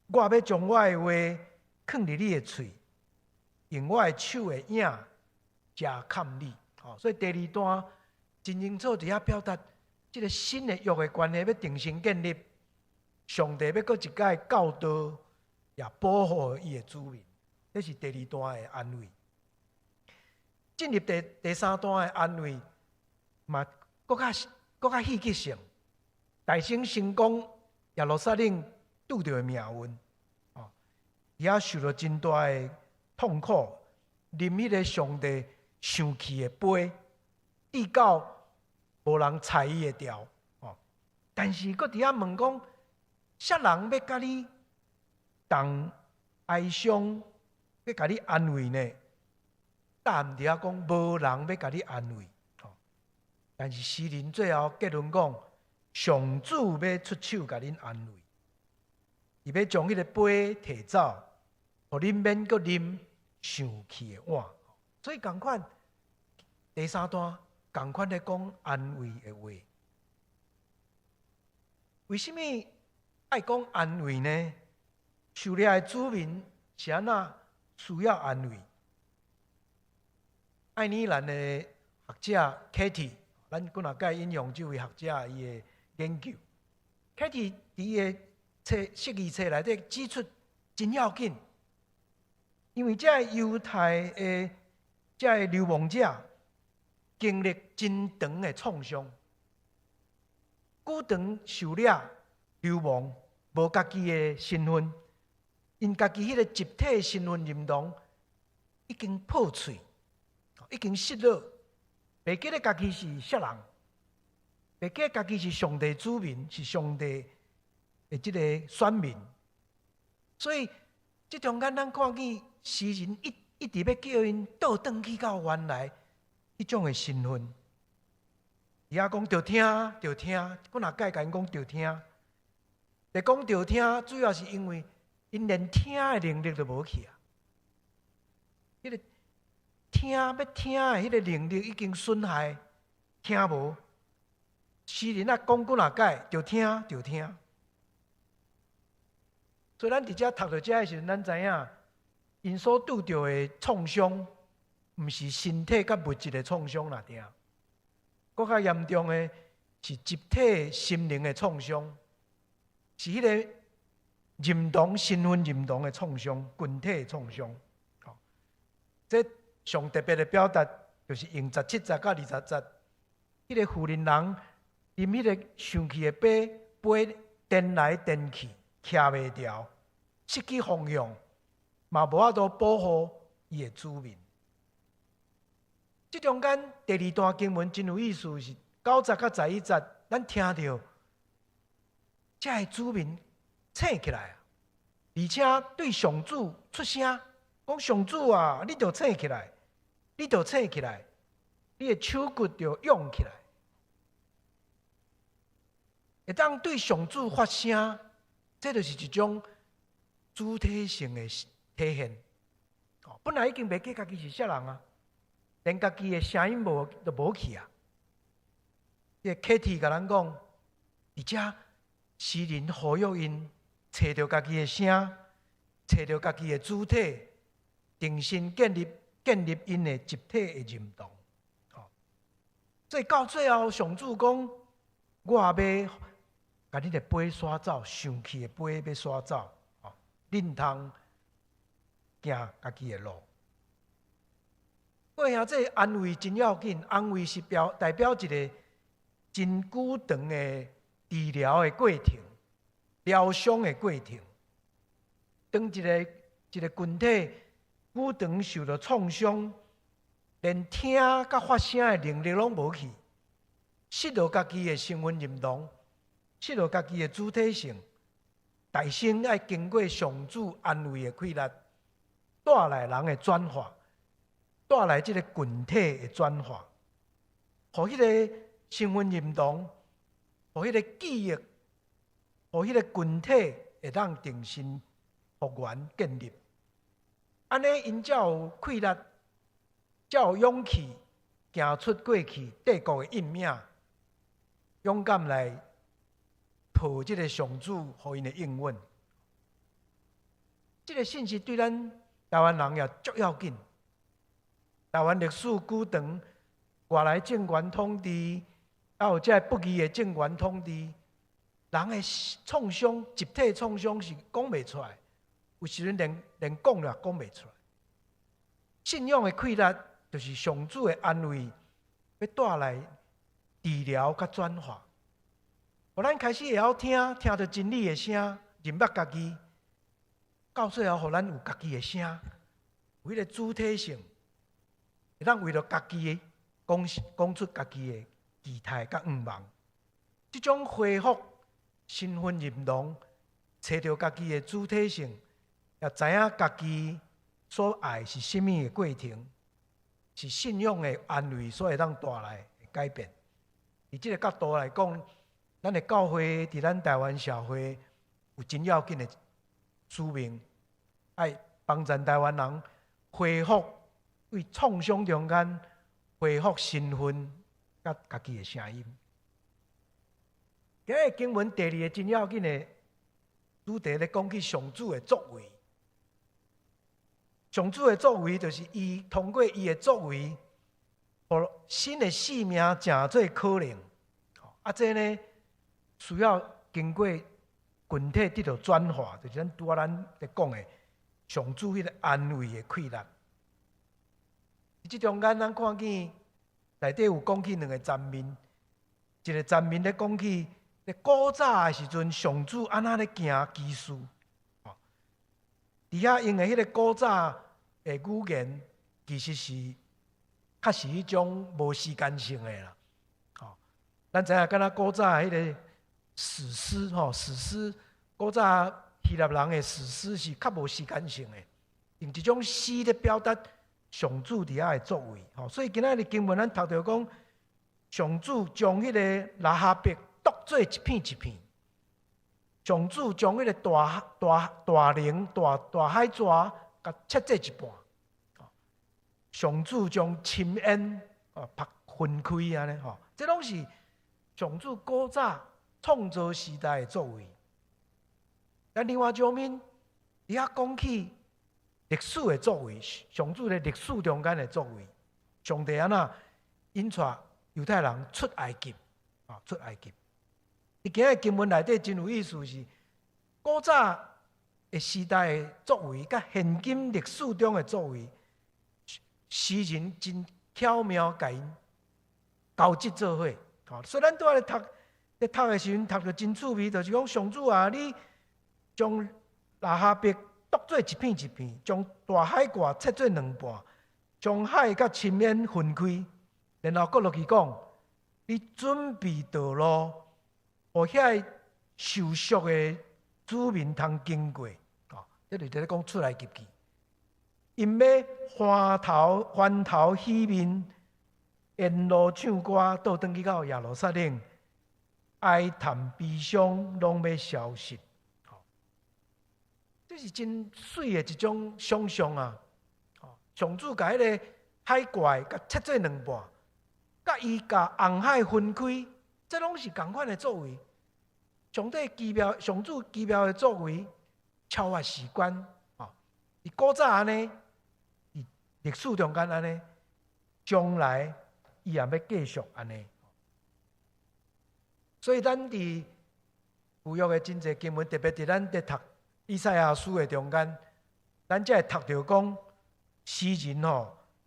我要将我的话放入你的嘴，用我的手的影加看你。哦，所以第2段真清楚伫遐表达，这个新的约的关系要重新建立。上帝要搁一届教导，也保护伊的子民，这是第2段的安慰。进入第3段的安慰，嘛搁较戏剧性，大声成功耶路撒冷拄到的命运，哦，也受到真大的痛苦，啉迄个上帝生气的杯，直到无人睬伊的调，哦，但是搁伫遐问讲，啥人要甲你同哀伤，要甲你安慰呢？答案伫遐讲，无人要甲你安慰。但是诗人最后结论讲，上主要出手甲恁安慰，伊要将迄个杯摕走，互恁免阁啉生气的碗。所以同款，第3段同款咧讲安慰的话。为什么爱讲安慰呢？受掠的子民是安那需要安慰？爱尔兰的学者 Katie。咱几若该引用这位学者伊的研究，Katie伫伊的释义册内底指出真要紧，因为这犹太的这流亡者经历真长的创伤，久长受掠流亡，无家己的身份，因家己迄个集体身份认同已经破碎，已经失落。袂记得家己是啥人，袂记得家己是上帝子民，是上帝的这个选民。所以，这中间咱看见诗人一直要叫因倒转去到原来迄种的身份。伊遐讲着听，着听，我若改甲因讲着听。来讲着听，主要是因为因连听的能力都无去啊。迄个要听的迄个能力已经损害，听无。诗人啊讲几若改，就听。所以咱伫遮读到遮的时阵，咱知影因所拄到的创伤，毋是身体甲物质的创伤啦，定。更较严重的是集体心灵的创伤，是迄个认同身份认同的创伤，群体的创伤。这上特别的表达就是用17节到20节，迄个妇人人啉迄个生气的杯颠来颠去，徛袂牢，失去方向，嘛无法度保护伊的子民。这中间第2段经文真有意思，是9节到11节，咱听到这个子民醒起来，而且对上主出声，讲上主啊，你着醒起来，你着醒起来，你的手骨着用起来。会当对上主发声，这就是一种主体性的体现。本来已经袂记家己是啥人啊，连家己的声音都无去啊。这课题甲咱讲，而且诗人呼吁因找到家己的声，找到家己的主体，重新建立因的集体的认同。所以到最后，上主讲，我也要把你的杯刷走，生气的杯要刷走，恁通行家己的路。我兄这安慰真要紧，安慰是代表一个真久长的治疗的过程，疗伤的过程。当一个群体久长受到创伤，连听甲发声的能力拢无去，失落家己的身份认同。失落家己的主体性，大生要经过上主安慰的气力，带来人的转化，带来这个群体的转化，互迄个身份认同，互迄个记忆，互迄个群体会当重新复原建立。安尼因才有气力，才有勇气行出过去帝国的阴影，勇敢来抱这个上主予因的应允。这个信息对咱台湾人也足要紧。台湾历史久长，外来政权统治，还有这不义的政权统治，人的创伤、集体创伤是讲袂出来，有时阵连讲也讲袂出来。信仰的气力，就是上主的安慰，要带来治疗甲转化。互咱开始会晓听到真理的声，认捌家己，到最后，互咱有家己的声，有迄个主体性，会当为了家己的讲出家己的期待甲愿望。这种恢复身份认同，找到家己的主体性，也知影家己所爱是甚物的过程，是信仰的安慰所会当带来的改变。以这个角度来讲，咱的教会伫咱台湾社会有真要紧的使命，爱帮助台湾人恢复为创伤中间恢复身份甲家己的声音。今日经文第2个真要紧的主题咧，讲起上主的作为。上主的作为，就是伊通过伊的作为，互新的生命成做可能。这呢，需要经过群体得到转化，就是咱拄仔咱在讲的上主迄个安慰的气力。在这中间，咱看见内底有讲起2个层面，一个层面咧讲起咧古早的时阵，上主安怎咧行基事。伫遐用的迄个古早的语言，其实是较是迄种无时间性的啦。咱知影，敢若古早迄个史诗，古早希腊人的史诗是较无时间性的，用一种诗咧表达上主伫遐的作为。所以今仔日经文咱读到讲，上主将迄个拉哈伯剁做一片一片，上主将迄个大龙、大海蛇，甲切做一半。上主将深渊分开安尼这拢是上主古早创造时代的作为。咱另外一方面，伊遐讲起历史的作为，上主在历史中间的作为，上帝安那引带犹太人出埃及，出埃及。伫今日经文内底真有意思是，古早的时代的作为，甲现今历史中的作为，诗人真巧妙甲因交织做伙。所以咱拄仔咧读的时阵，读着真趣味，就是讲上主啊，你将拉哈伯剁做一片一片，将大海挂切做两半，将海甲深渊分开，然后搁落去讲，你准备道路，互遐受辱的子民通经过。这就是咧讲出来及记，因要欢头喜面，沿路唱歌，倒转去到耶路撒冷，哀叹悲伤拢要消失。这是真水的一种想象啊！上主甲迄个海怪甲切做两半，甲伊甲红海分开，这拢是同款的作为。上主奇妙的作为。超越时间，伫古早安尼，伫历史中间安尼，将来伊也要继续安尼。所以咱伫旧约的真侪经文，特别伫咱伫读以赛亚书的中间，咱才会读到讲，诗人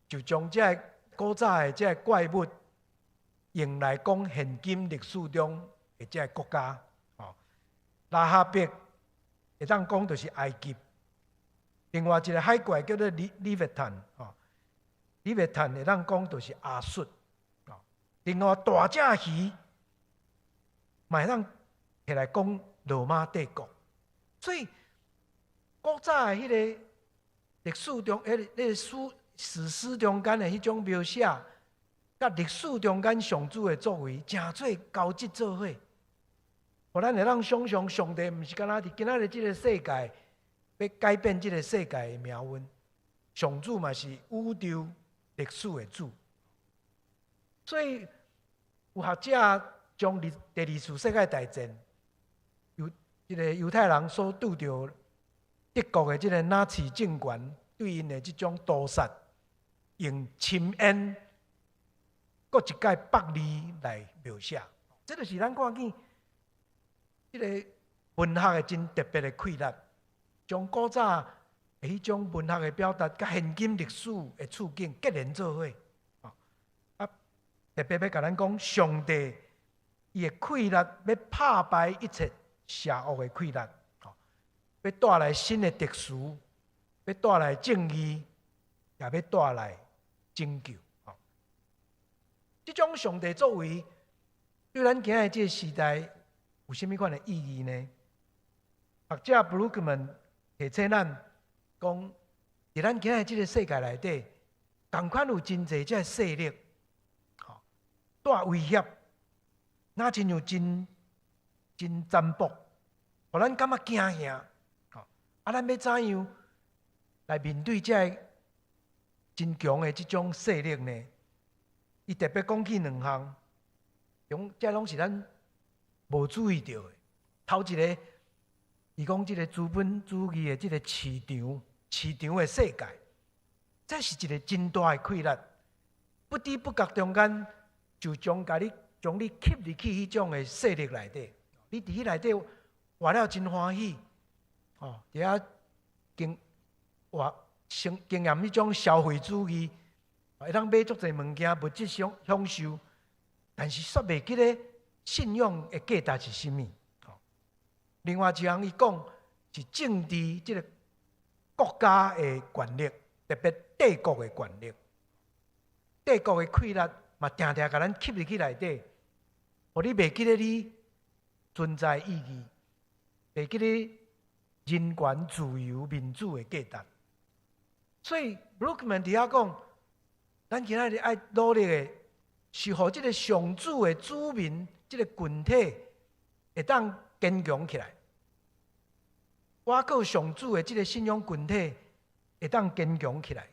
就将这古早的这怪物用来讲现今历史中的这国家，拉哈伯。会当讲就是埃及，另外一个海怪叫做利维坦，利维坦会当讲就是亚述，另外大只鱼，嘛会当起来讲罗马帝国。所以古早的迄个历史中，史诗中间的迄种描写，甲历史中间上主的作为，诚做交织做伙。互咱会当想象，上帝毋是干那伫今仔日即个世界要改变即个世界的命运，上主嘛是宇宙历史的主。所以有学者将第二次世界大战即个犹太人所拄着德国的即个纳粹政权对因的即种屠杀，用深渊搁一届百里来描写，这就是咱看见。这个文学的真特别的溃烂，将古早的迄种文学的表达，甲现今历史的处境结连做伙。特别要甲咱讲，上帝伊的溃烂要拍败一切邪恶的溃烂，要带来新的特殊，要带来正义，也要带来拯救。这种上帝作为，对咱今日这个时代。有甚物款的意义呢？学者布鲁克曼提醒咱讲，伫咱今日这个世界内底，同款有真侪这势力，带威胁，那真有真占卜，互咱感觉惊吓。咱要怎样来面对这真强的这种势力呢？伊特别讲起两项，这拢是咱。无注意到的，头一个，伊讲即个资本主义的即个市场的世界，这是一个真大的溃烂，不知不觉中间就将你吸入去迄种的势力内底，你伫迄内底活了真欢喜，伫遐经验迄种消费主义，会当买足侪物件，物质享受，但是煞袂记咧。信仰的价值是甚么？另外一项，伊讲是政治这个国家的权力，特别帝国的权力，帝国的溃烂嘛，常常甲咱吸入去内底，互你袂记得你存在意义，袂记得人权、自由、民主的价值。所以布鲁克曼伫遐讲，咱今仔日爱努力的，是互这个上主的子民。这个群体会当坚强起来，我靠上主的这个信仰群体会当坚强起来，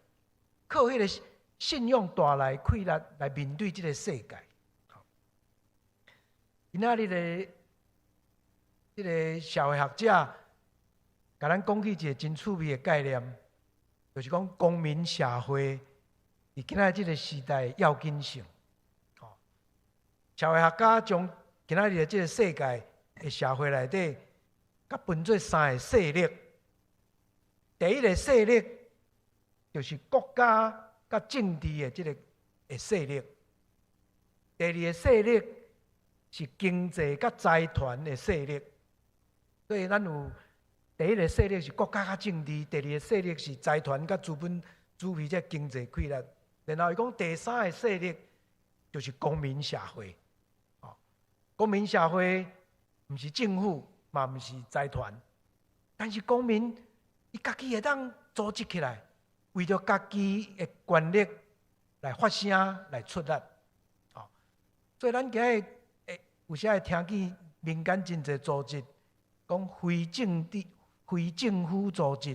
靠迄个信仰带来溃烂来面对这个世界。今仔日的这个社会学者，甲咱讲起一个真趣味的概念，就是讲公民社会伫今仔这个时代要紧性。社会学家将今仔日的这个世界的社会内底，甲分做三个势力。第一个势力就是国家甲政治的即个势力。第二个势力是经济甲财团的势力，所以咱有第一个势力是国家甲政治，第二个势力是财团甲资本主义这经济规律，然后伊讲第三个势力就是公民社会。公民社会毋是政府，嘛毋是财团，但是公民伊家己会当组织起来，为着家己的权利来发声、来出力。所以咱今日有时会听见民间真侪组织讲非政府组织、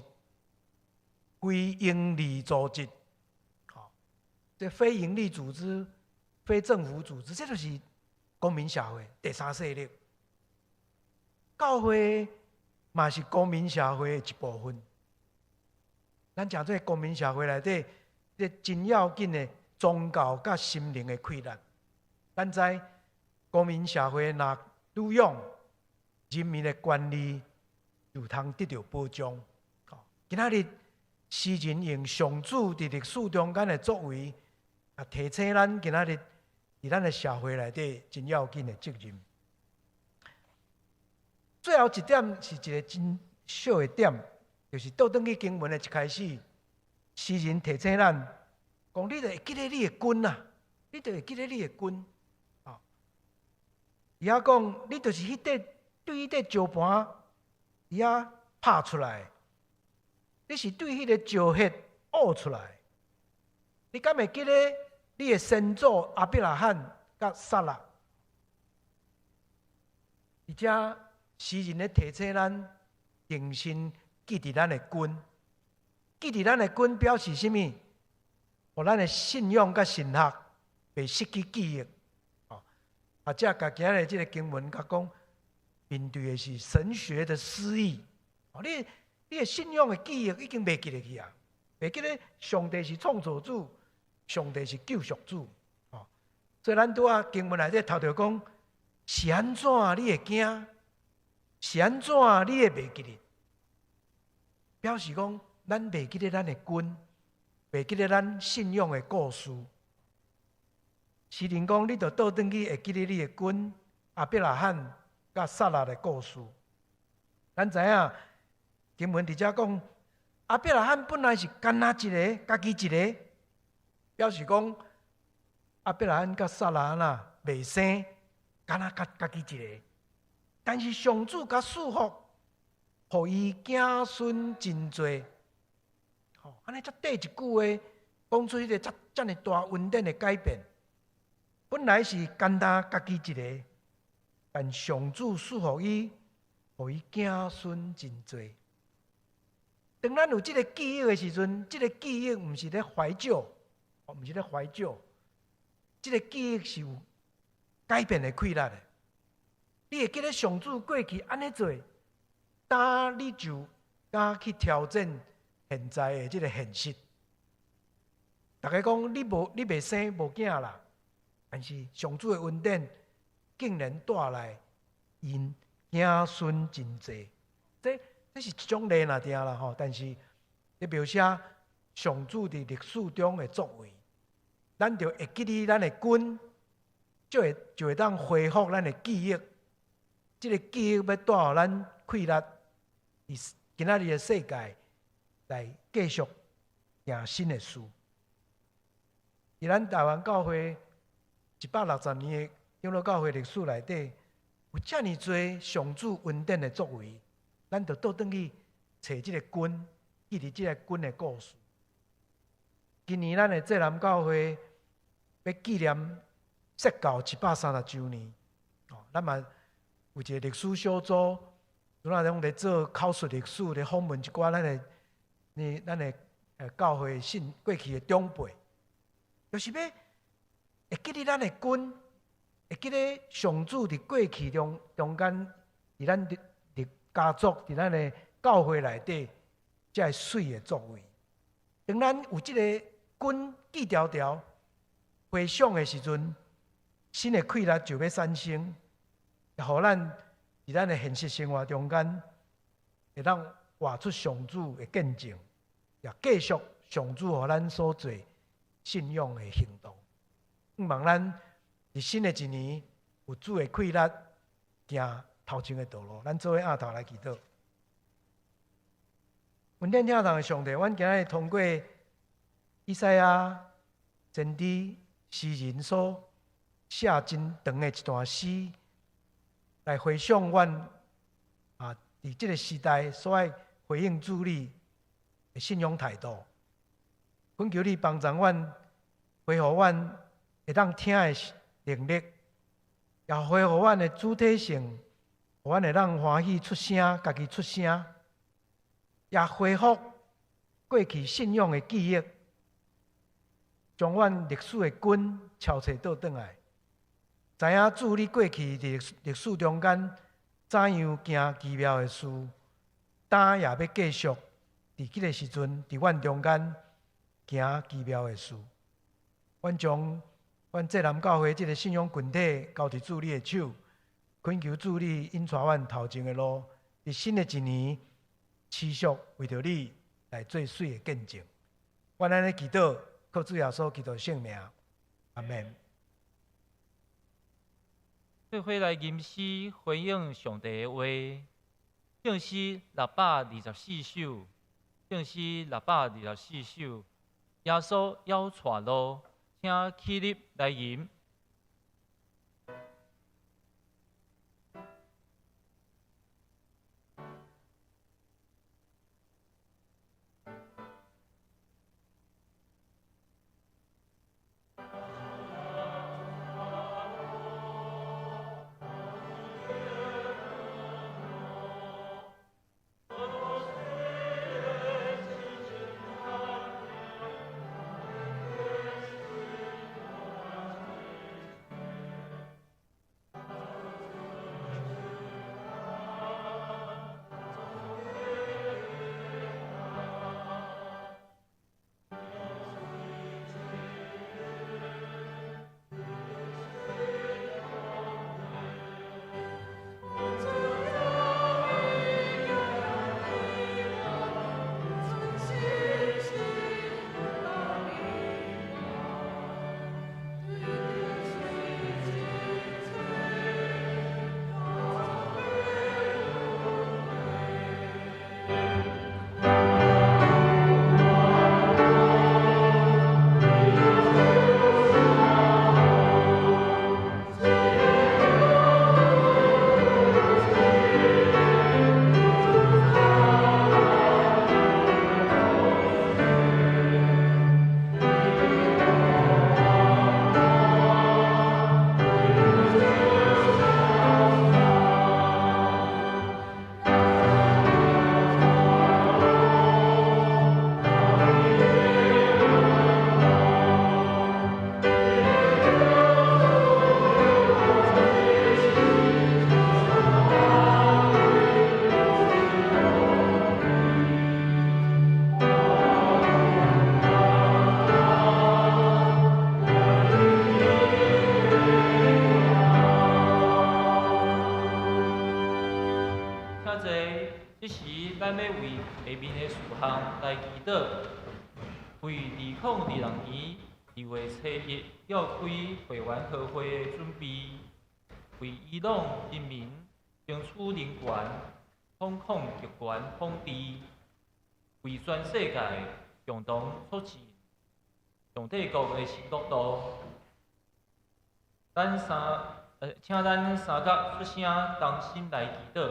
非营利组织，这非营利组织、非政府组织，这就是公民社会第三势力。教会嘛是公民社会的一部分。咱讲这公民社会内底，这真要紧的宗教甲心灵的溃烂。咱知公民社会若愈勇，人民的权利就通得到保障。今仔日诗人用上主伫历史中间的作为，提醒咱今仔日伫咱的社会内底真要紧的责任。最后一点是一个真小的点，就是倒转去经文的一开始，诗人提醒咱讲：你著会记得你的君啊，你著会记得你的君。伊遐讲，你就是迄块对迄块石盘，伊遐拍出来，你是对迄个石血挖出来。你敢会记得你的先祖阿伯拉罕甲撒拉？而且诗人咧提醒咱，定心记伫咱的君，记伫咱的君表示什么？互咱的信仰甲神学袂失去记忆。这甲今日这个经文甲讲，面对的是神学的失忆。你的信仰的记忆已经袂记得去啊，袂记得上帝是创造主，上帝是救赎主。所以咱拄啊经文内底头条讲，是安怎你会惊？是安怎你会袂记得？表示讲，咱袂记得咱的君，袂记得咱信仰的故事。诗人讲，你著倒转去会记得你的君阿伯拉罕甲撒拉的故事。咱知影经文伫遮讲，阿伯拉罕本来是干那一个，家己一个，表示讲阿伯拉罕甲撒拉呐未生，干那家己一个。但是上主甲赐福，互伊子孙真多。安尼才缀一句话，讲出迄个遮尔大稳定的改变。本来是干单家己一个，但上主赐福伊，互伊子孙真多。当咱有这个记忆的时阵，这个记忆毋是咧怀旧，毋是咧怀旧，这个记忆是有改变的规律的。你会记得上主过去安尼做，当你就敢去挑战现在的这个现实。大家讲你袂生无囝啦。但是上主的恩典竟然带来因子孙真多，这是一种例那定啦吼。但是咧描写上主伫历史中的作为，咱就会记得咱的君，就会当恢复咱的记忆。这个记忆要带予咱快乐，伫今仔日的世界来继续行新的事。伫咱台湾教会160年的长老教会历史内底，有遮尔多上主恩典的作为，咱就倒转去找这个君，记伫这个君的故事。今年咱的济南教会要纪念释教730周年，咱嘛有一个历史小组，咱啊拢咧做口述历史，咧访问一寡咱的教会过去的长辈，就是要会记得咱的君，会记得上主伫过去中间，伫咱的家族，伫咱的教会内底，才水的作为。当咱有这个君记条条回想的时阵，新的快乐就要产生，互咱伫咱的现实生活中间，会当活出上主的见证，也继续上主互咱所做信仰的行动。希望咱伫新的一年有主的气力，行头前的道路。咱做伙压头来祈祷。恩典听堂的上帝，阮今日通过以赛亚先知诗人所写真长的一段诗，来回想阮伫这个时代所爱回应主你的信仰态度。恳求你帮助阮，恢复阮会当听的能力，也恢复阮的主体性，互阮会当欢喜出声，家己出声，也恢复过去信仰的记忆，将阮历史的根敲找倒转来。知影主你过去伫历史中间怎样行奇妙的事，胆也要继续伫即个时阵伫阮中间行奇妙的事。阮将阮浙南教会即个信仰群体交伫主你的手，恳求主你引带阮头前的路，伫新的一年持续为着你来做水的见证。阮安尼祈祷，靠主耶稣基督圣名，阿门。做伙来吟诗回应上帝的话，正诗624首，正诗624首，耶稣要带路，请起立来吟。这时，咱要为下面的事项来祈祷，为2022年2月7日召开会员特会的准备，为伊朗人民争取人权、反抗极权统治，为全世界共同促进上帝国的新国度。请咱三角出声，同心来祈祷。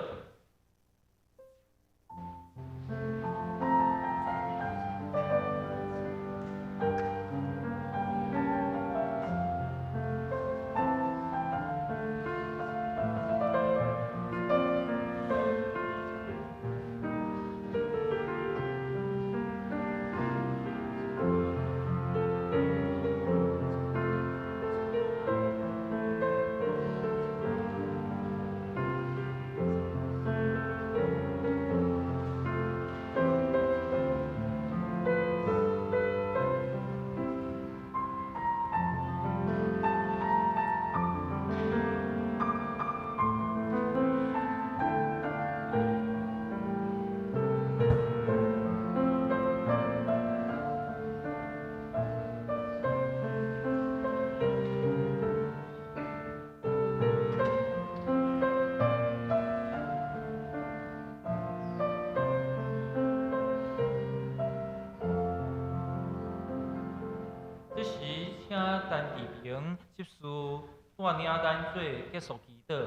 等地平接受带领咱做结束祈祷。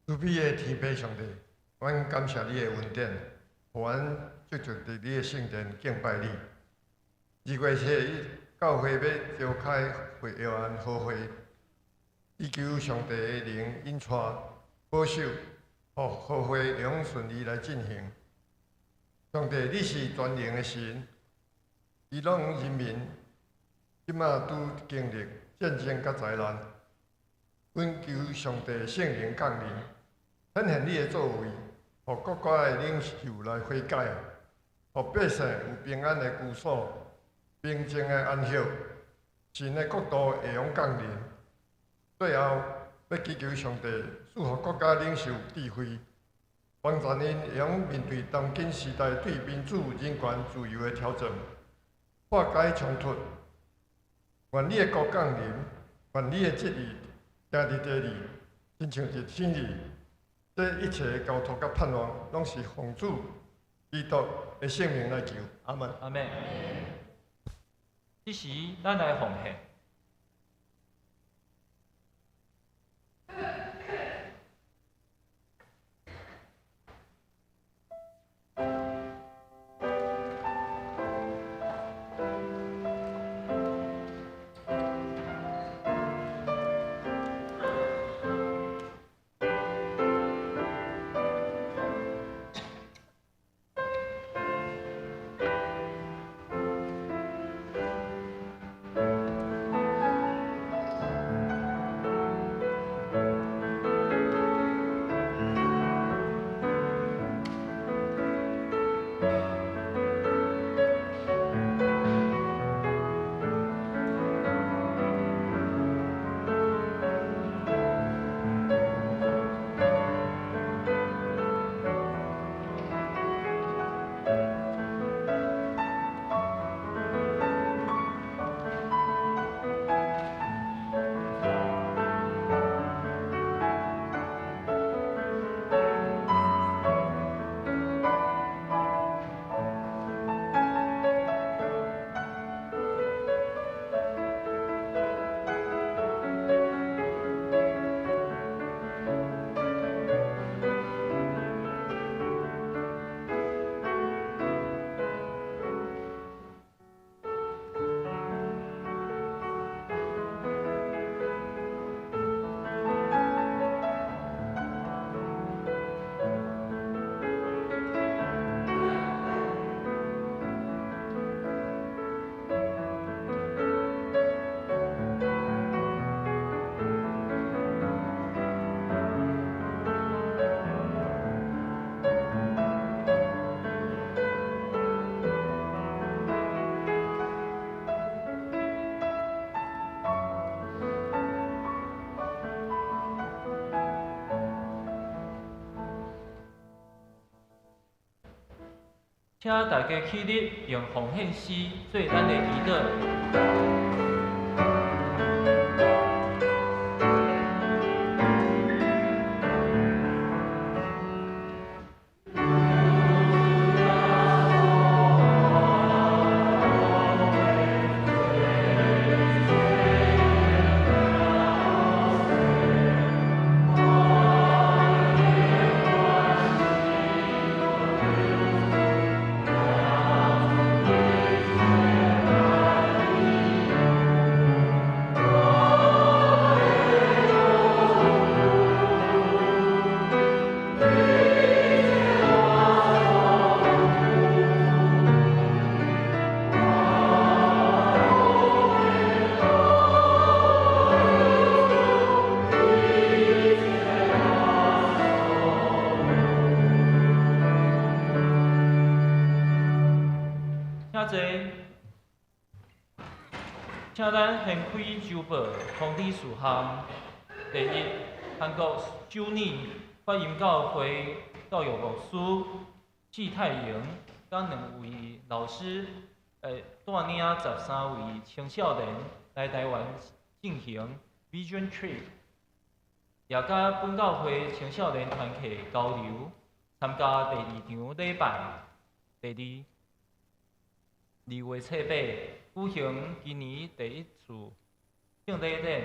慈悲的天父上帝，阮感谢你的恩典，互阮接着伫你的圣殿敬拜你。2月7教会要召开会约翰好会，祈求上帝的灵引带保守，互好会会用顺利来进行。上帝，你是全能的神，伊拢人民即马拄经历战争甲灾难，阮求上帝圣灵降临，显现你的作为，互国家的领袖来悔改，互百姓有平安的居所、平静的安息，神的国度会用降临。最后，要祈求上帝赐予国家领袖智慧，帮助因会用面对当今时代对民主、人权、自由的挑战，化解冲突。愿你的国降临，愿你的旨意行伫地里，亲像是天里。这一切的交托甲盼望，拢是奉主基督的圣名来求，阿门。阿妹，这时咱来奉献。请大家起立，用奉献诗做咱的祈祷。请咱献开周报通知事项。第一，韩国首年发音教会教育牧师季泰莹，甲2位老师，带领13位青少年来台湾进行 Vision Trip， 也甲本教会青少年团契交流，参加第2场礼拜。第2，2月7日举行今年第1次敬礼典，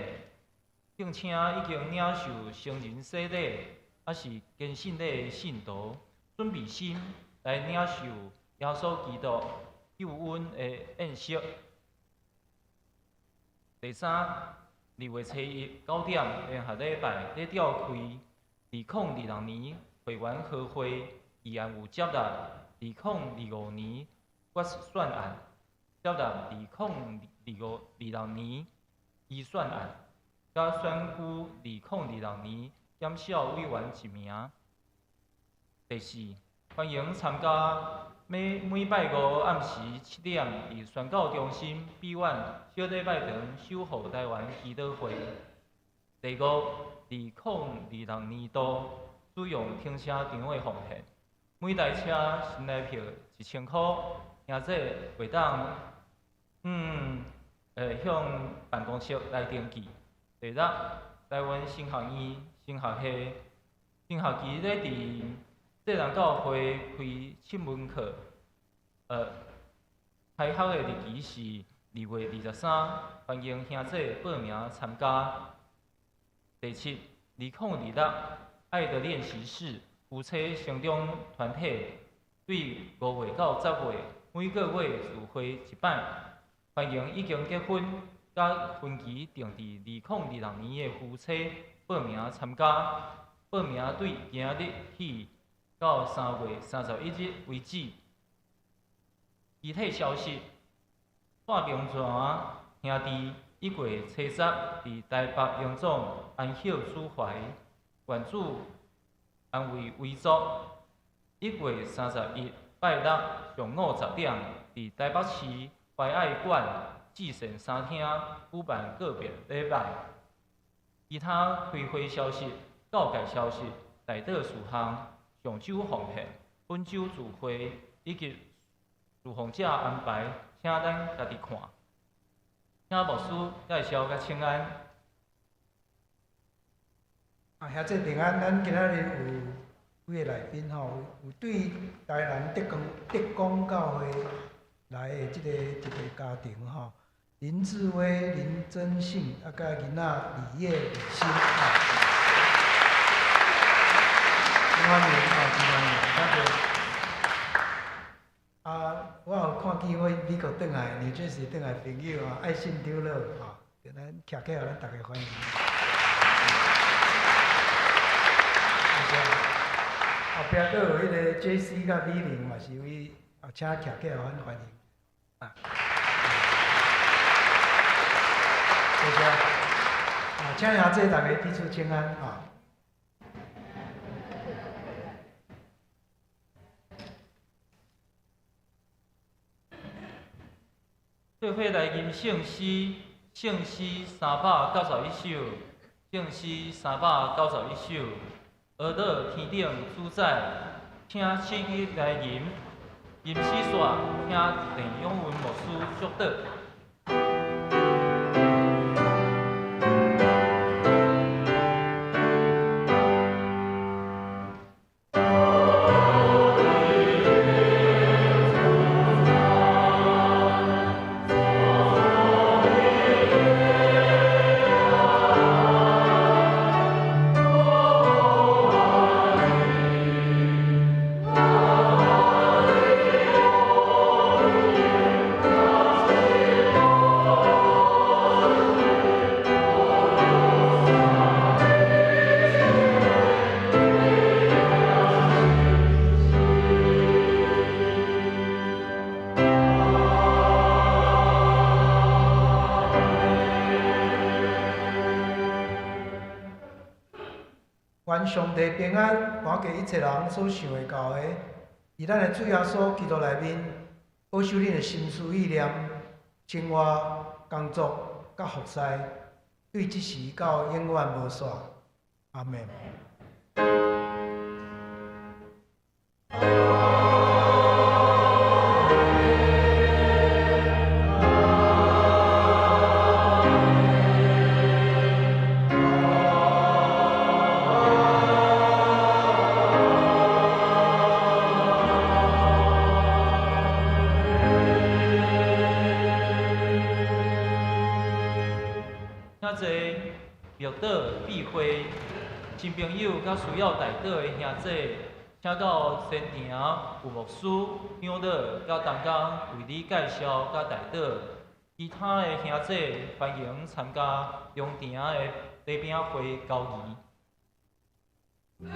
敬请已经领受成人洗礼，还是坚信礼的信徒，准备心来领受耶稣基督救恩的宴席。第三，2月初一9点联合礼拜咧召开2026年会员和会，议案有接纳2025年决算案，接纳2026年预算案，甲选举2026年检小委员1名。第四，欢迎参加每拜五暗时7点伫宣教中心闭院小礼拜堂守护台湾祈祷会。第五，2026年度使用停车场的奉献，每台车新来票1000块，兄弟会当向办公室来登记。第六，台湾新学院新学期咧伫智人教会开7门课，开学的日期是2月23，欢迎兄弟报名参加。第七，2026爱的练习室夫妻成长团体对5月到10月每个月聚会一摆，欢迎已经结婚甲婚期定伫2026年的夫妻报名参加。报名对今日起到3月31日为止。具体消息：蔡明泉兄弟1月初10伫台北荣总安歇抒怀，原主安慰遗族。1月31拜六上午10点，伫台北市怀爱馆至善三厅举办个别礼拜。其他开会消息、告解消息、内底事项、上周奉献、本周聚会以及受访者安排，请咱家己看。请牧师介绍甲请安。兄弟平安，咱今仔日有几个来宾吼，有对台南德光教会来的一个家庭吼，林志威、林真信，啊，甲囡仔李叶、李欣欢迎欢迎，感谢。我有看见我美国转来、纽约市转来朋友爱信丢乐叫咱徛起来，咱大家欢迎。后壁佫有迄个 JC 甲美玲嘛是位，请徛起来，阮欢迎。谢谢。请兄弟大家彼此请安做伙来吟圣诗391首，圣诗391首。学到天顶主宰，请刺激来吟，吟诗煞，请郑永文牧师祝祷。愿上帝平安，还给一切人所想会到的，伫咱的主耶稣基督内面，保守恁的心思意念、生活、工作、甲服侍，对即时到永远无煞。阿门。会，新朋友甲需要带倒的兄姐，请到仙亭有牧师、长老甲同工为你介绍甲带倒。其他的兄姐欢迎参加中庭的礼饼会交易。